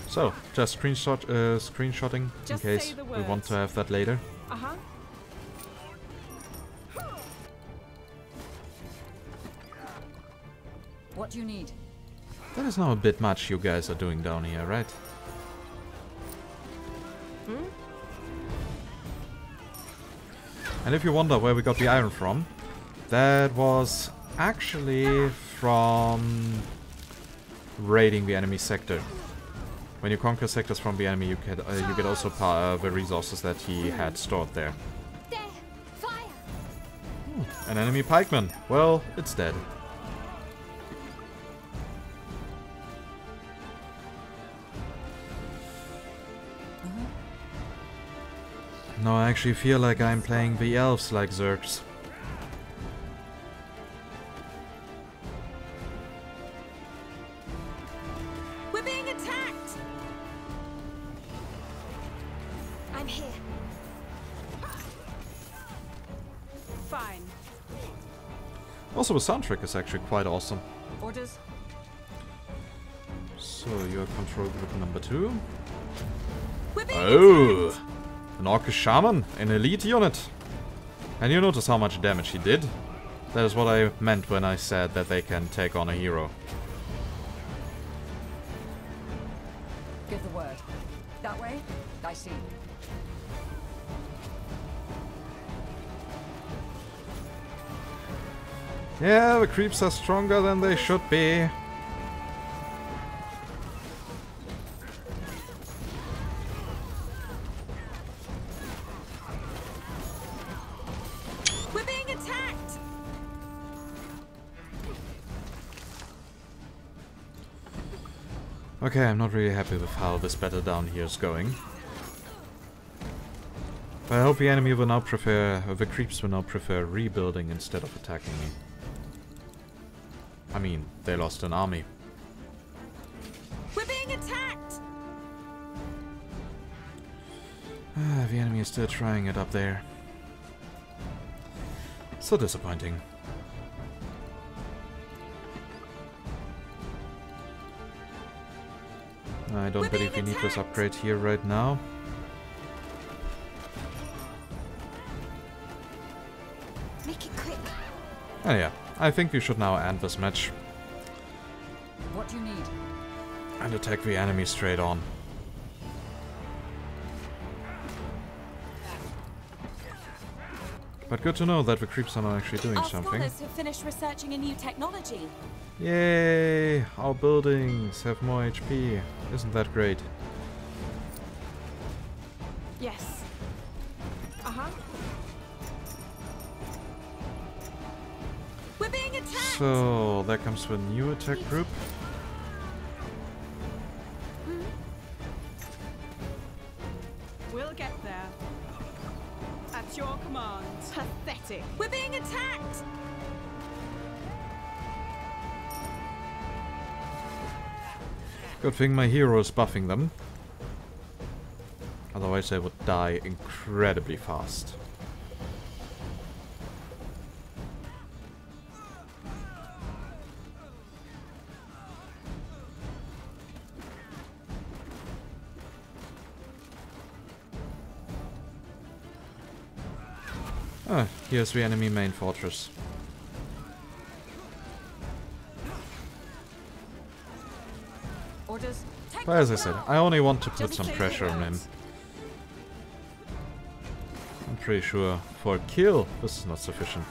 So, just screenshotting Just in case say the we want words. to have that later. Uh-huh. What do you need? That is now a bit much you guys are doing down here, right? And if you wonder where we got the iron from, that was actually from raiding the enemy sector. When you conquer sectors from the enemy, you get also the resources that he had stored there. There! Fire! An enemy pikeman. Well, it's dead. No, I actually feel like I'm playing the elves like Zergs. We're being attacked! I'm here. Fine. Also, the soundtrack is actually quite awesome. Orders? So, you're control group number 2. We're being Oh! attacked. An Orcish Shaman, an elite unit. And you notice how much damage he did? That is what I meant when I said that they can take on a hero. Give the word. That way? I see. Yeah, the creeps are stronger than they should be. We're being attacked. Okay, I'm not really happy with how this battle down here is going. But I hope the enemy will now prefer, or the creeps will now prefer rebuilding instead of attacking me. I mean, they lost an army. We're being attacked. The enemy is still trying it up there. So disappointing. I don't believe we need this upgrade here right now. Make it quick. Oh yeah, I think we should now end this match What do you need? and attack the enemy straight on. But good to know that the creeps are not actually doing Our something. scholars have finished researching a new technology. Yay! Our buildings have more HP. Isn't that great? Yes. Uh-huh. We're being attacked. So, there comes the new attack group. We'll get there. At your command. Pathetic. We're being attacked. Good thing my hero is buffing them. Otherwise they would die incredibly fast. Ah, here's the enemy main fortress. Orders? But as I said, I only want to put some pressure on him. I'm pretty sure for a kill, this is not sufficient.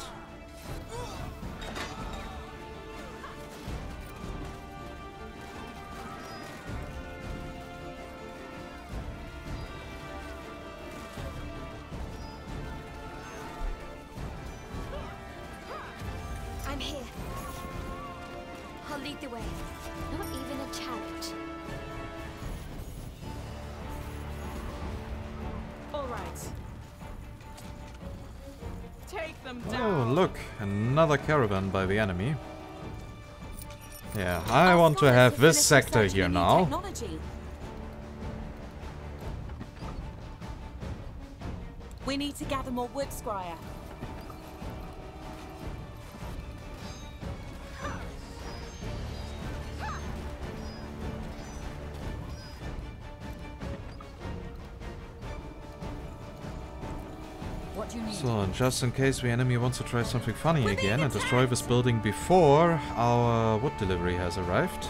I'm here. I'll lead the way. Not even a challenge. All right. Take them Oh, down. look, another caravan by the enemy. Yeah, I Our want to scholars have this finished sector researching here a new now. technology. We need to gather more wood, Squire. What do you need? So, just in case the enemy wants to try something funny again and destroy this building before our wood delivery has arrived.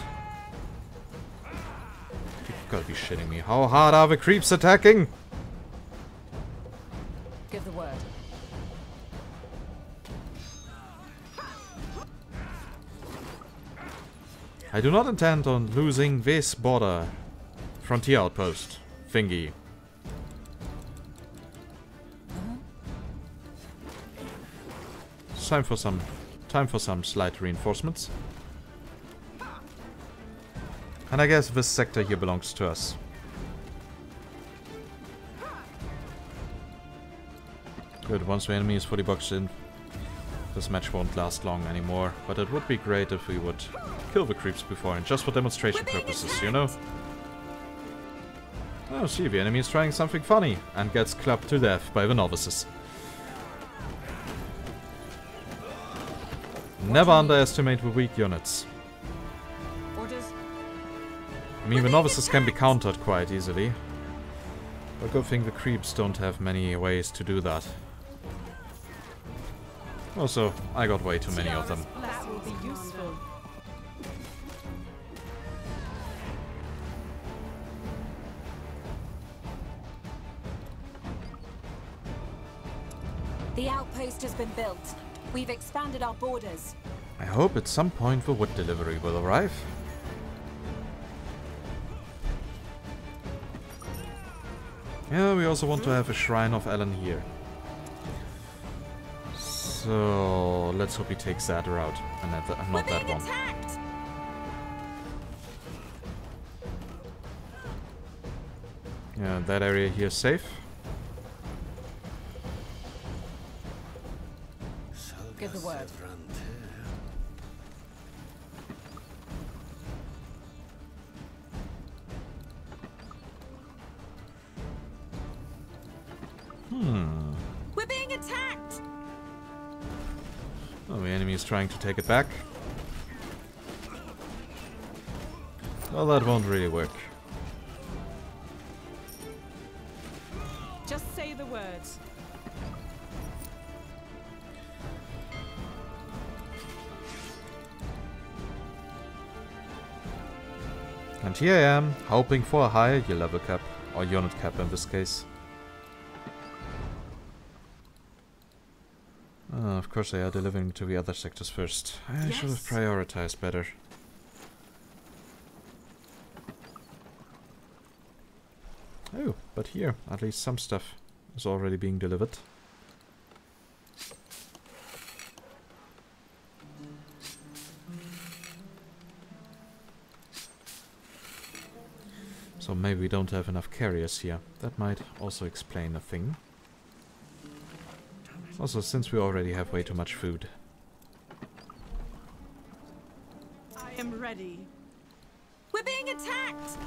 You've gotta be shitting me. How hard are the creeps attacking? Give the word. I do not intend on losing this border frontier outpost thingy. It's time for some slight reinforcements. And I guess this sector here belongs to us. Good, once the enemy is fully boxed in, this match won't last long anymore. But it would be great if we would kill the creeps beforehand, just for demonstration purposes, you know? Oh, see, the enemy is trying something funny and gets clubbed to death by the novices. Never underestimate the weak units. Orders? I mean, the novices can be countered quite easily. A good thing the creeps don't have many ways to do that. Also, I got way too many of them. That will be useful. The outpost has been built. We've expanded our borders. I hope at some point the wood delivery will arrive. Yeah, we also want to have a shrine of Elam here. So let's hope he takes that route and not that one. Attacked! Yeah, that area here is safe. Give the word. We're being attacked! Oh, the enemy is trying to take it back. Well, that won't really work. Just say the words. And here I am, hoping for a higher year level cap, or unit cap in this case. Of course they are delivering to the other sectors first. I should have prioritized better. Oh, but here, at least some stuff is already being delivered. So maybe we don't have enough carriers here. That might also explain a thing. Also, since we already have way too much food. I am ready. We're being attacked!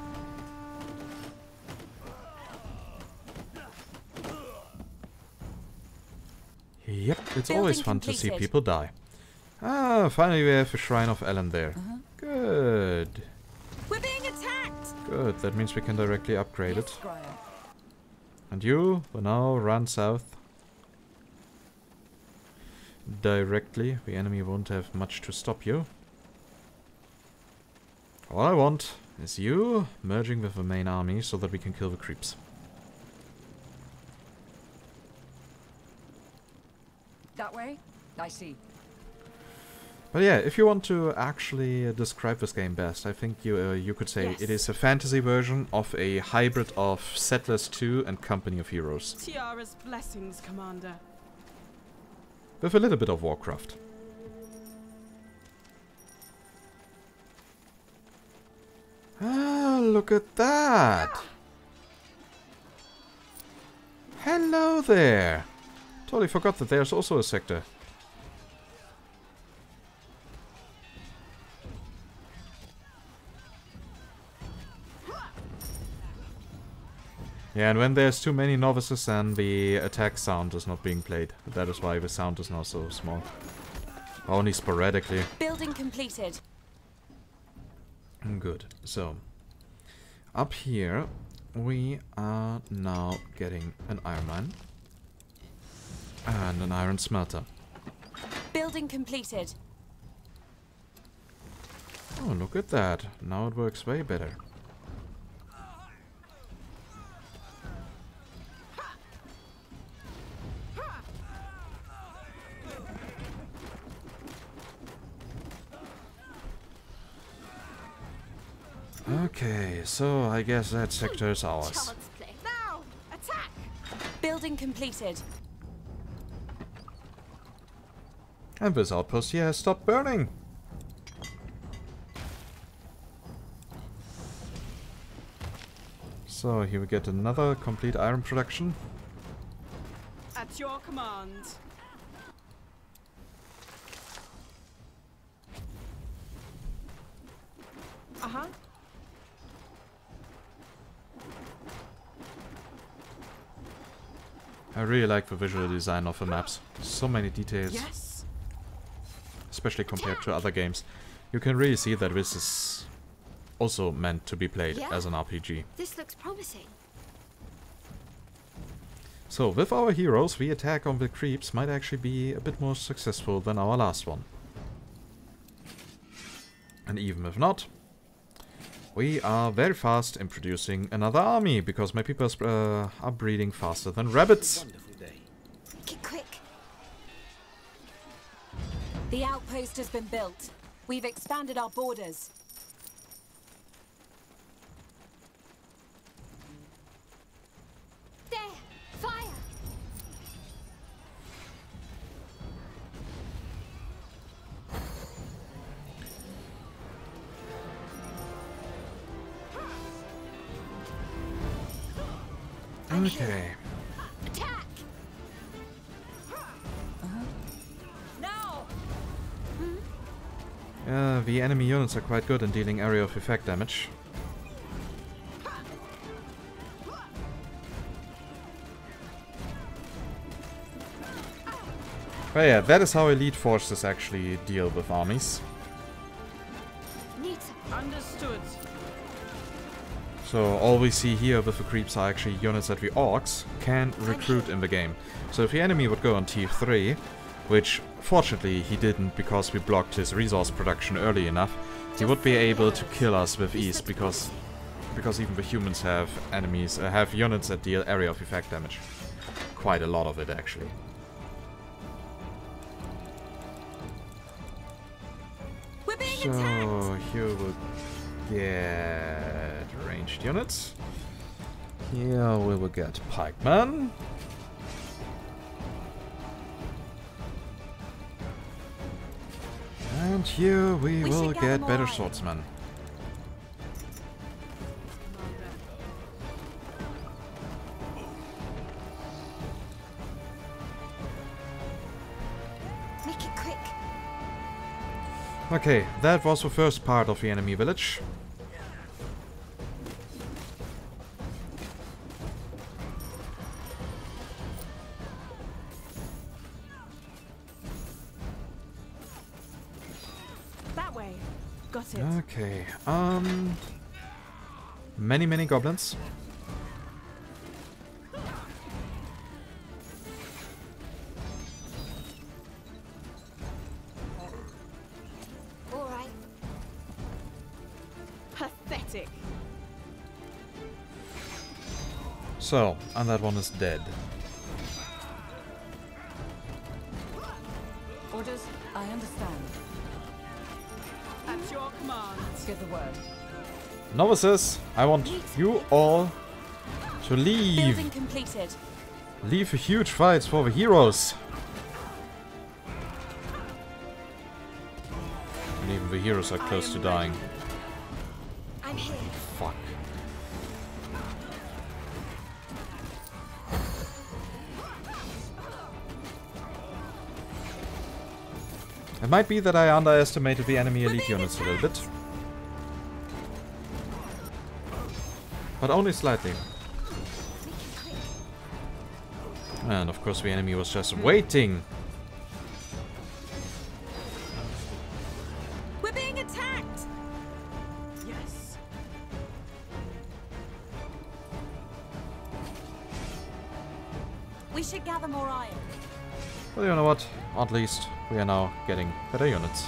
Yep, it's Building always fun to see completed. people die. Ah, finally we have a Shrine of Elam there. Good. We're being attacked! Good, that means we can directly upgrade Yes, it. Squire. And you will now run south. Directly, the enemy won't have much to stop you. All I want is you merging with the main army so that we can kill the creeps. That way? I see. But yeah, if you want to actually describe this game best, I think you could say Yes. it is a fantasy version of a hybrid of Settlers 2 and Company of Heroes. Tiara's blessings, Commander. With a little bit of Warcraft. Ah, look at that! Hello there! Totally forgot that there's also a sector. Yeah, and when there's too many novices, then the attack sound is not being played. That is why the sound is now so small. Only sporadically. Building completed. Good. So, up here, we are now getting an iron mine. And an iron smelter. Building completed. Oh, look at that. Now it works way better. Okay, so I guess that sector is ours. Child's play. Now! Attack! Building completed. And this outpost here has stopped burning. So here we get another complete iron production. At your command. Uh-huh. I really like the visual design of the maps. So many details. Yes. Especially compared to other games. You can really see that this is also meant to be played Yeah. as an RPG. This looks promising. So, with our heroes, the attack on the creeps might actually be a bit more successful than our last one. And even if not, we are very fast in producing another army, because my people are breeding faster than rabbits. Wonderful day. Get quick. The outpost has been built. We've expanded our borders. There! Fire! Okay. Attack! Now! The enemy units are quite good in dealing area of effect damage. But yeah, that is how elite forces actually deal with armies. Understood. So all we see here with the creeps are actually units that the orcs can recruit in the game. So if the enemy would go on tier 3, which fortunately he didn't because we blocked his resource production early enough, he would be able to kill us with ease because even the humans have have units that deal area of effect damage. Quite a lot of it actually. We're being So attacked! here we'll get ranged units. Here we will get pikemen. And here we will should gather get more better iron. swordsmen. Make it quick. Okay, that was the first part of the enemy village. That way. Got it. Okay, many goblins. All right. Pathetic. So, and that one is dead. Orders? I understand. At your command. Give the word. Novices, I want you all to leave. Building completed. Leave the huge fights for the heroes. And even the heroes are close to dying. I'm here. Fuck. It might be that I underestimated the enemy elite units a little bit. But only slightly. And of course the enemy was just waiting. We're being attacked! Yes. We should gather more iron. Well, you know what? At least we are now getting better units.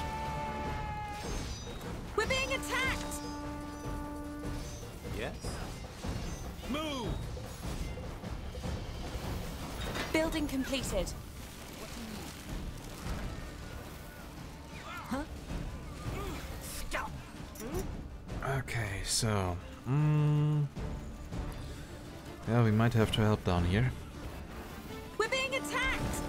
We're being attacked! Yes? Move! Building completed. Okay, so... yeah, we might have to help down here. We're being attacked!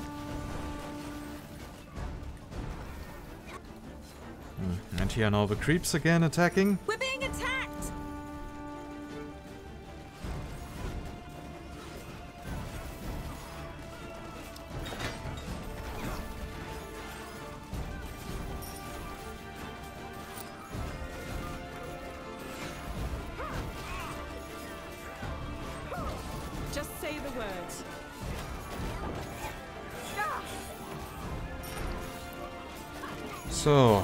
And here are now the creeps again attacking. We're being attacked! Just say the words. So,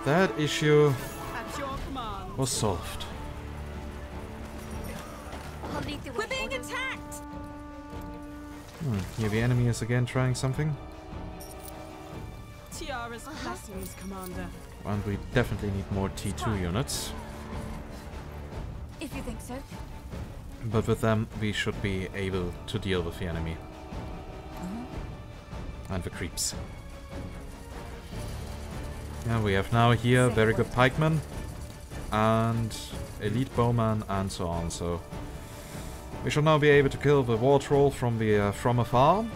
that issue At your command. was solved. I'll lead the way. We're being attacked! Here the enemy is again trying something. Tiara's blessings, Commander. And we definitely need more T2 units. If you think so. But with them, we should be able to deal with the enemy. And the creeps. Yeah, we have now here very good pikemen. And elite bowman and so on, so... we shall now be able to kill the war troll from afar.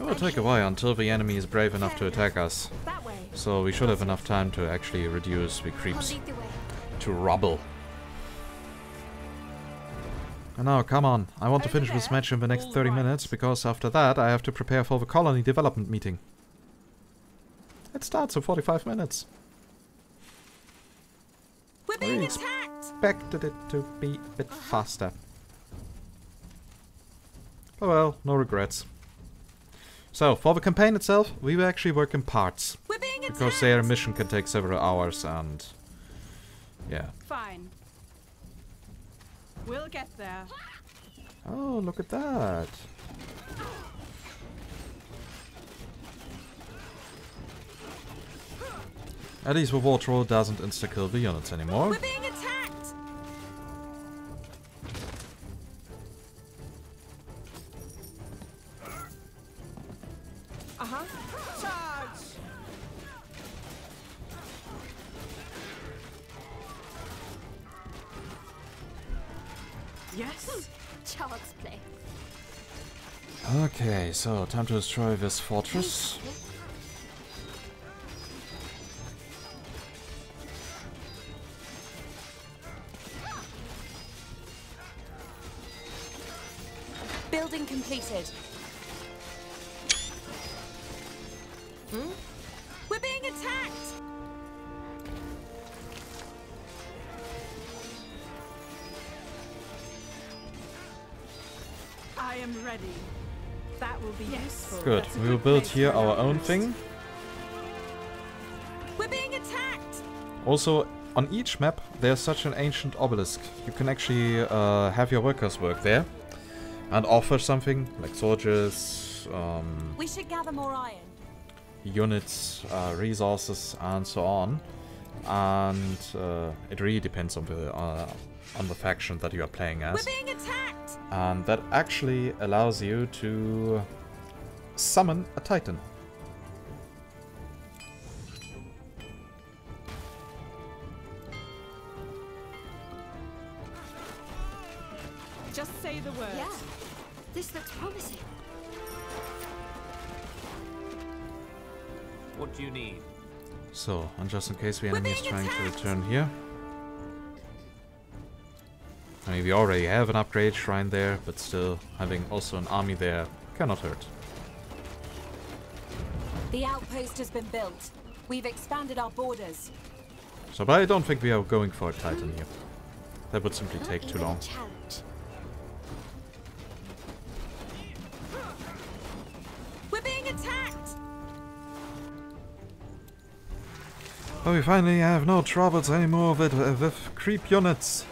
It will take a while until the enemy is brave enough to attack us. That way. So we should have enough time to actually reduce the I'll creeps lead the way. to rubble. And now, come on. I want to finish this match in the next 30 minutes, because after that I have to prepare for the colony development meeting. It starts in 45 minutes. We're being I attacked! expected it to be a bit faster. Oh well, no regrets. So, for the campaign itself, we will actually work in parts. We're being attacked! Because their mission can take several hours and... yeah. Fine. We'll get there. Oh, look at that. At least the war troll doesn't insta-kill the units anymore. We're being attacked! Uh-huh. Charge! Yes. Child's play. Okay, so time to destroy this fortress. Building completed. We're being attacked! I am ready. That will be useful. Good, That's a we will good build place here for our an own outpost. thing. We're being attacked! Also, on each map there's such an ancient obelisk. You can actually have your workers work there and offer something like soldiers, We should gather more iron. units, resources, and so on. And it really depends on the faction that you are playing We're as. being attacked! And that actually allows you to summon a titan. Just say the word. Yeah. This looks promising. What do you need? So, and just in case the We're enemy is being trying attacked! to return here. I mean, we already have an upgrade shrine there, but still, having also an army there cannot hurt. The outpost has been built. We've expanded our borders. So, but I don't think we are going for a titan here. That would simply Not take too even long. a challenge. We're being attacked! But we finally have no troubles anymore with creep units.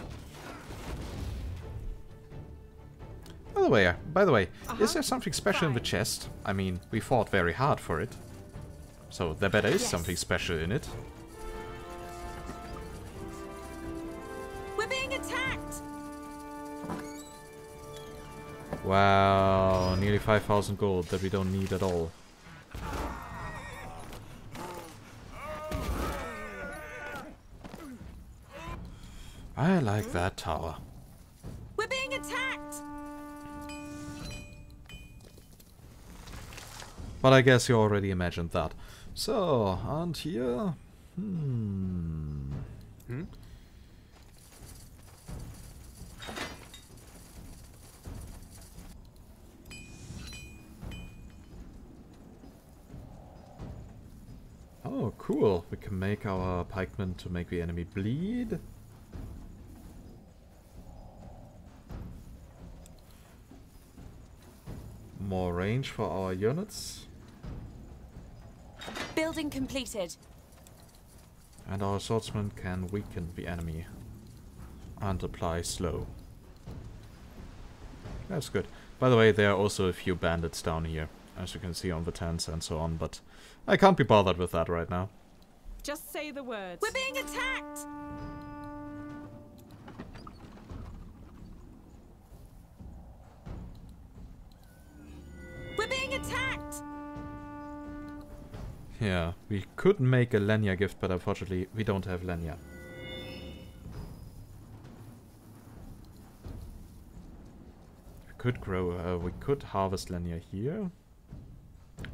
By the way, is there something special in the chest? I mean, we fought very hard for it. So there better is Yes. something special in it. We're being attacked! Wow, nearly 5,000 gold that we don't need at all. I like that tower. We're being attacked! But I guess you already imagined that. So, and here... Oh, cool. We can make our pikemen to make the enemy bleed. More range for our units. Building completed. And our swordsman can weaken the enemy. and apply slow. That's good. By the way, there are also a few bandits down here, as you can see on the tents and so on, but I can't be bothered with that right now. Just say the words. We're being attacked! We're being attacked! Yeah, we could make a Lenya gift, but unfortunately we don't have Lenya. We could grow, we could harvest Lenya here.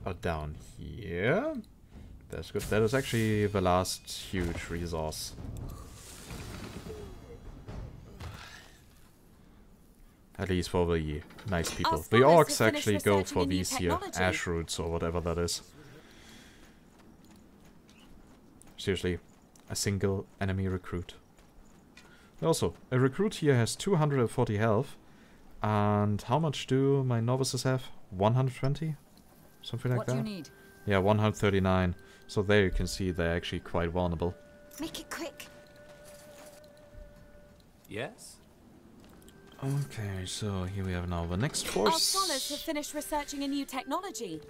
Or down here. That's good. That is actually the last huge resource. At least for the nice people. The orcs actually go for these here ash roots or whatever that is. Seriously, a single enemy recruit. Also, a recruit here has 240 health. And how much do my novices have? 120? Something like that? What do you need? Yeah, 139. So there you can see they're actually quite vulnerable. Make it quick. Yes? Okay, so here we have now the next Our force. scholars have finished researching a new technology.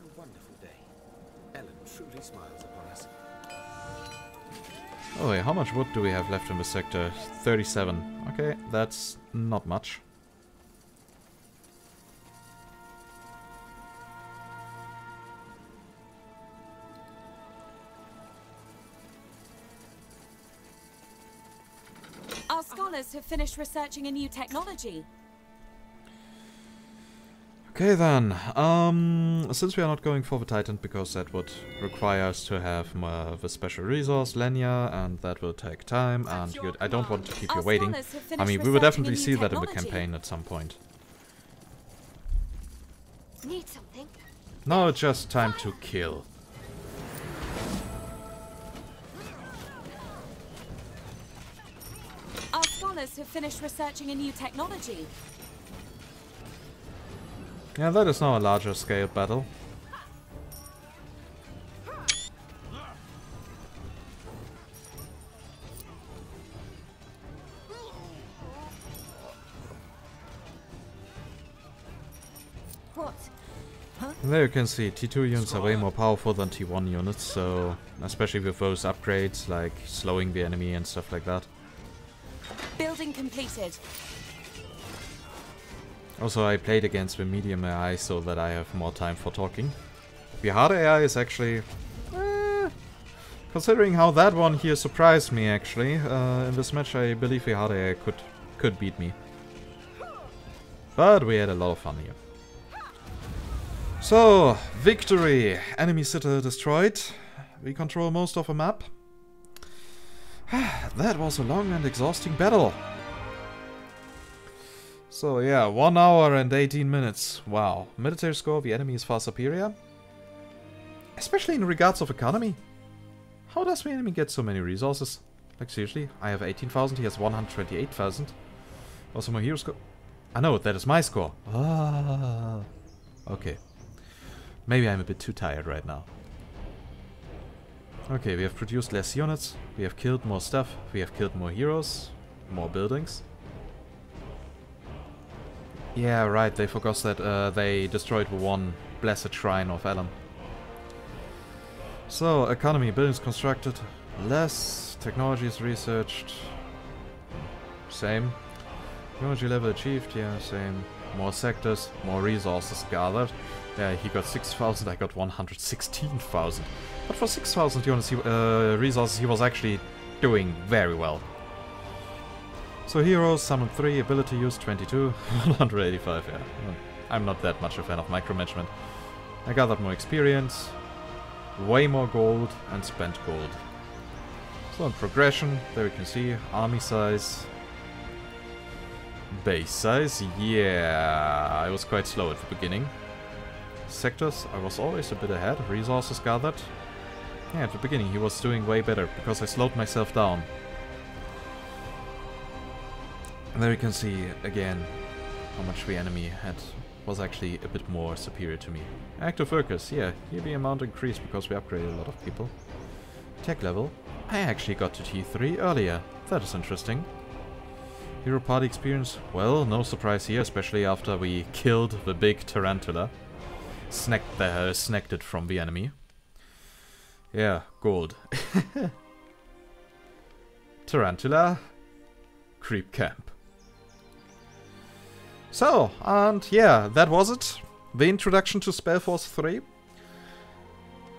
A wonderful day. Elam truly smiles upon us. Oh wait, how much wood do we have left in the sector? 37. Okay, that's not much. Our scholars have finished researching a new technology. Okay then, since we are not going for the Titan, because that would require us to have the special resource, Lenya, and that will take time, and I don't want to keep you waiting. I mean, we will definitely see that in the campaign at some point. Need something? Now it's just time to kill. Our scholars have finished researching a new technology. Yeah, that is now a larger scale battle. What? And there you can see, T2 units are way more powerful than T1 units, so especially with those upgrades, like slowing the enemy and stuff like that. Building completed. Also, I played against the medium AI so that I have more time for talking. The hard AI is actually... considering how that one here surprised me, actually. In this match, I believe the hard AI could beat me. But we had a lot of fun here. So, victory! Enemy city destroyed. We control most of the map. That was a long and exhausting battle. So yeah, 1 hour and 18 minutes. Wow. Military score, the enemy is far superior. Especially in regards of economy. How does the enemy get so many resources? Like seriously, I have 18,000, he has 128,000. Also my hero score... I know, that is my score. Ah. Okay. Maybe I'm a bit too tired right now. Okay, we have produced less units, we have killed more stuff, we have killed more heroes, more buildings. Yeah, right, they forgot that they destroyed the one blessed shrine of Elam. So, economy, buildings constructed, less, technologies researched, same. Technology level achieved, yeah, same. More sectors, more resources gathered. Yeah, he got 6,000, I got 116,000. But for 6,000 units, resources, he was actually doing very well. So heroes, summon 3, ability use 22, 185, yeah. I'm not that much a fan of micromanagement. I gathered more experience, way more gold, and spent gold. So in progression, there you can see, army size, base size, yeah, I was quite slow at the beginning. Sectors, I was always a bit ahead, resources gathered. Yeah, at the beginning he was doing way better, because I slowed myself down. And there you can see, again, how much the enemy was actually a bit more superior to me. Active workers, yeah, here the amount increased because we upgraded a lot of people. tech level. I actually got to T3 earlier. That is interesting. Hero party experience. Well, no surprise here, especially after we killed the big tarantula. Snacked it from the enemy. Yeah, gold. Tarantula. Creep camp. So, and yeah, that was it. The introduction to Spellforce 3.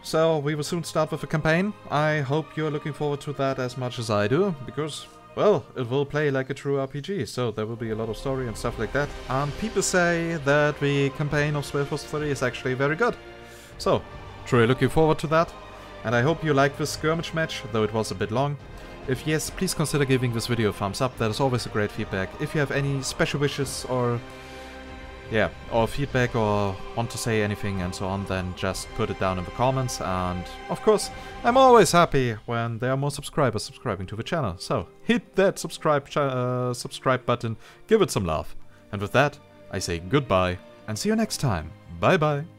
So, we will soon start with the campaign. I hope you're looking forward to that as much as I do, because, well, it will play like a true RPG, so there will be a lot of story and stuff like that. And people say that the campaign of Spellforce 3 is actually very good. So, truly looking forward to that. And I hope you liked this skirmish match, though it was a bit long. If yes, please consider giving this video a thumbs up, that is always a great feedback. If you have any special wishes or feedback or want to say anything and so on, then just put it down in the comments. And of course, I'm always happy when there are more subscribers subscribing to the channel. So hit that subscribe button, give it some love. And with that, I say goodbye and see you next time. Bye bye.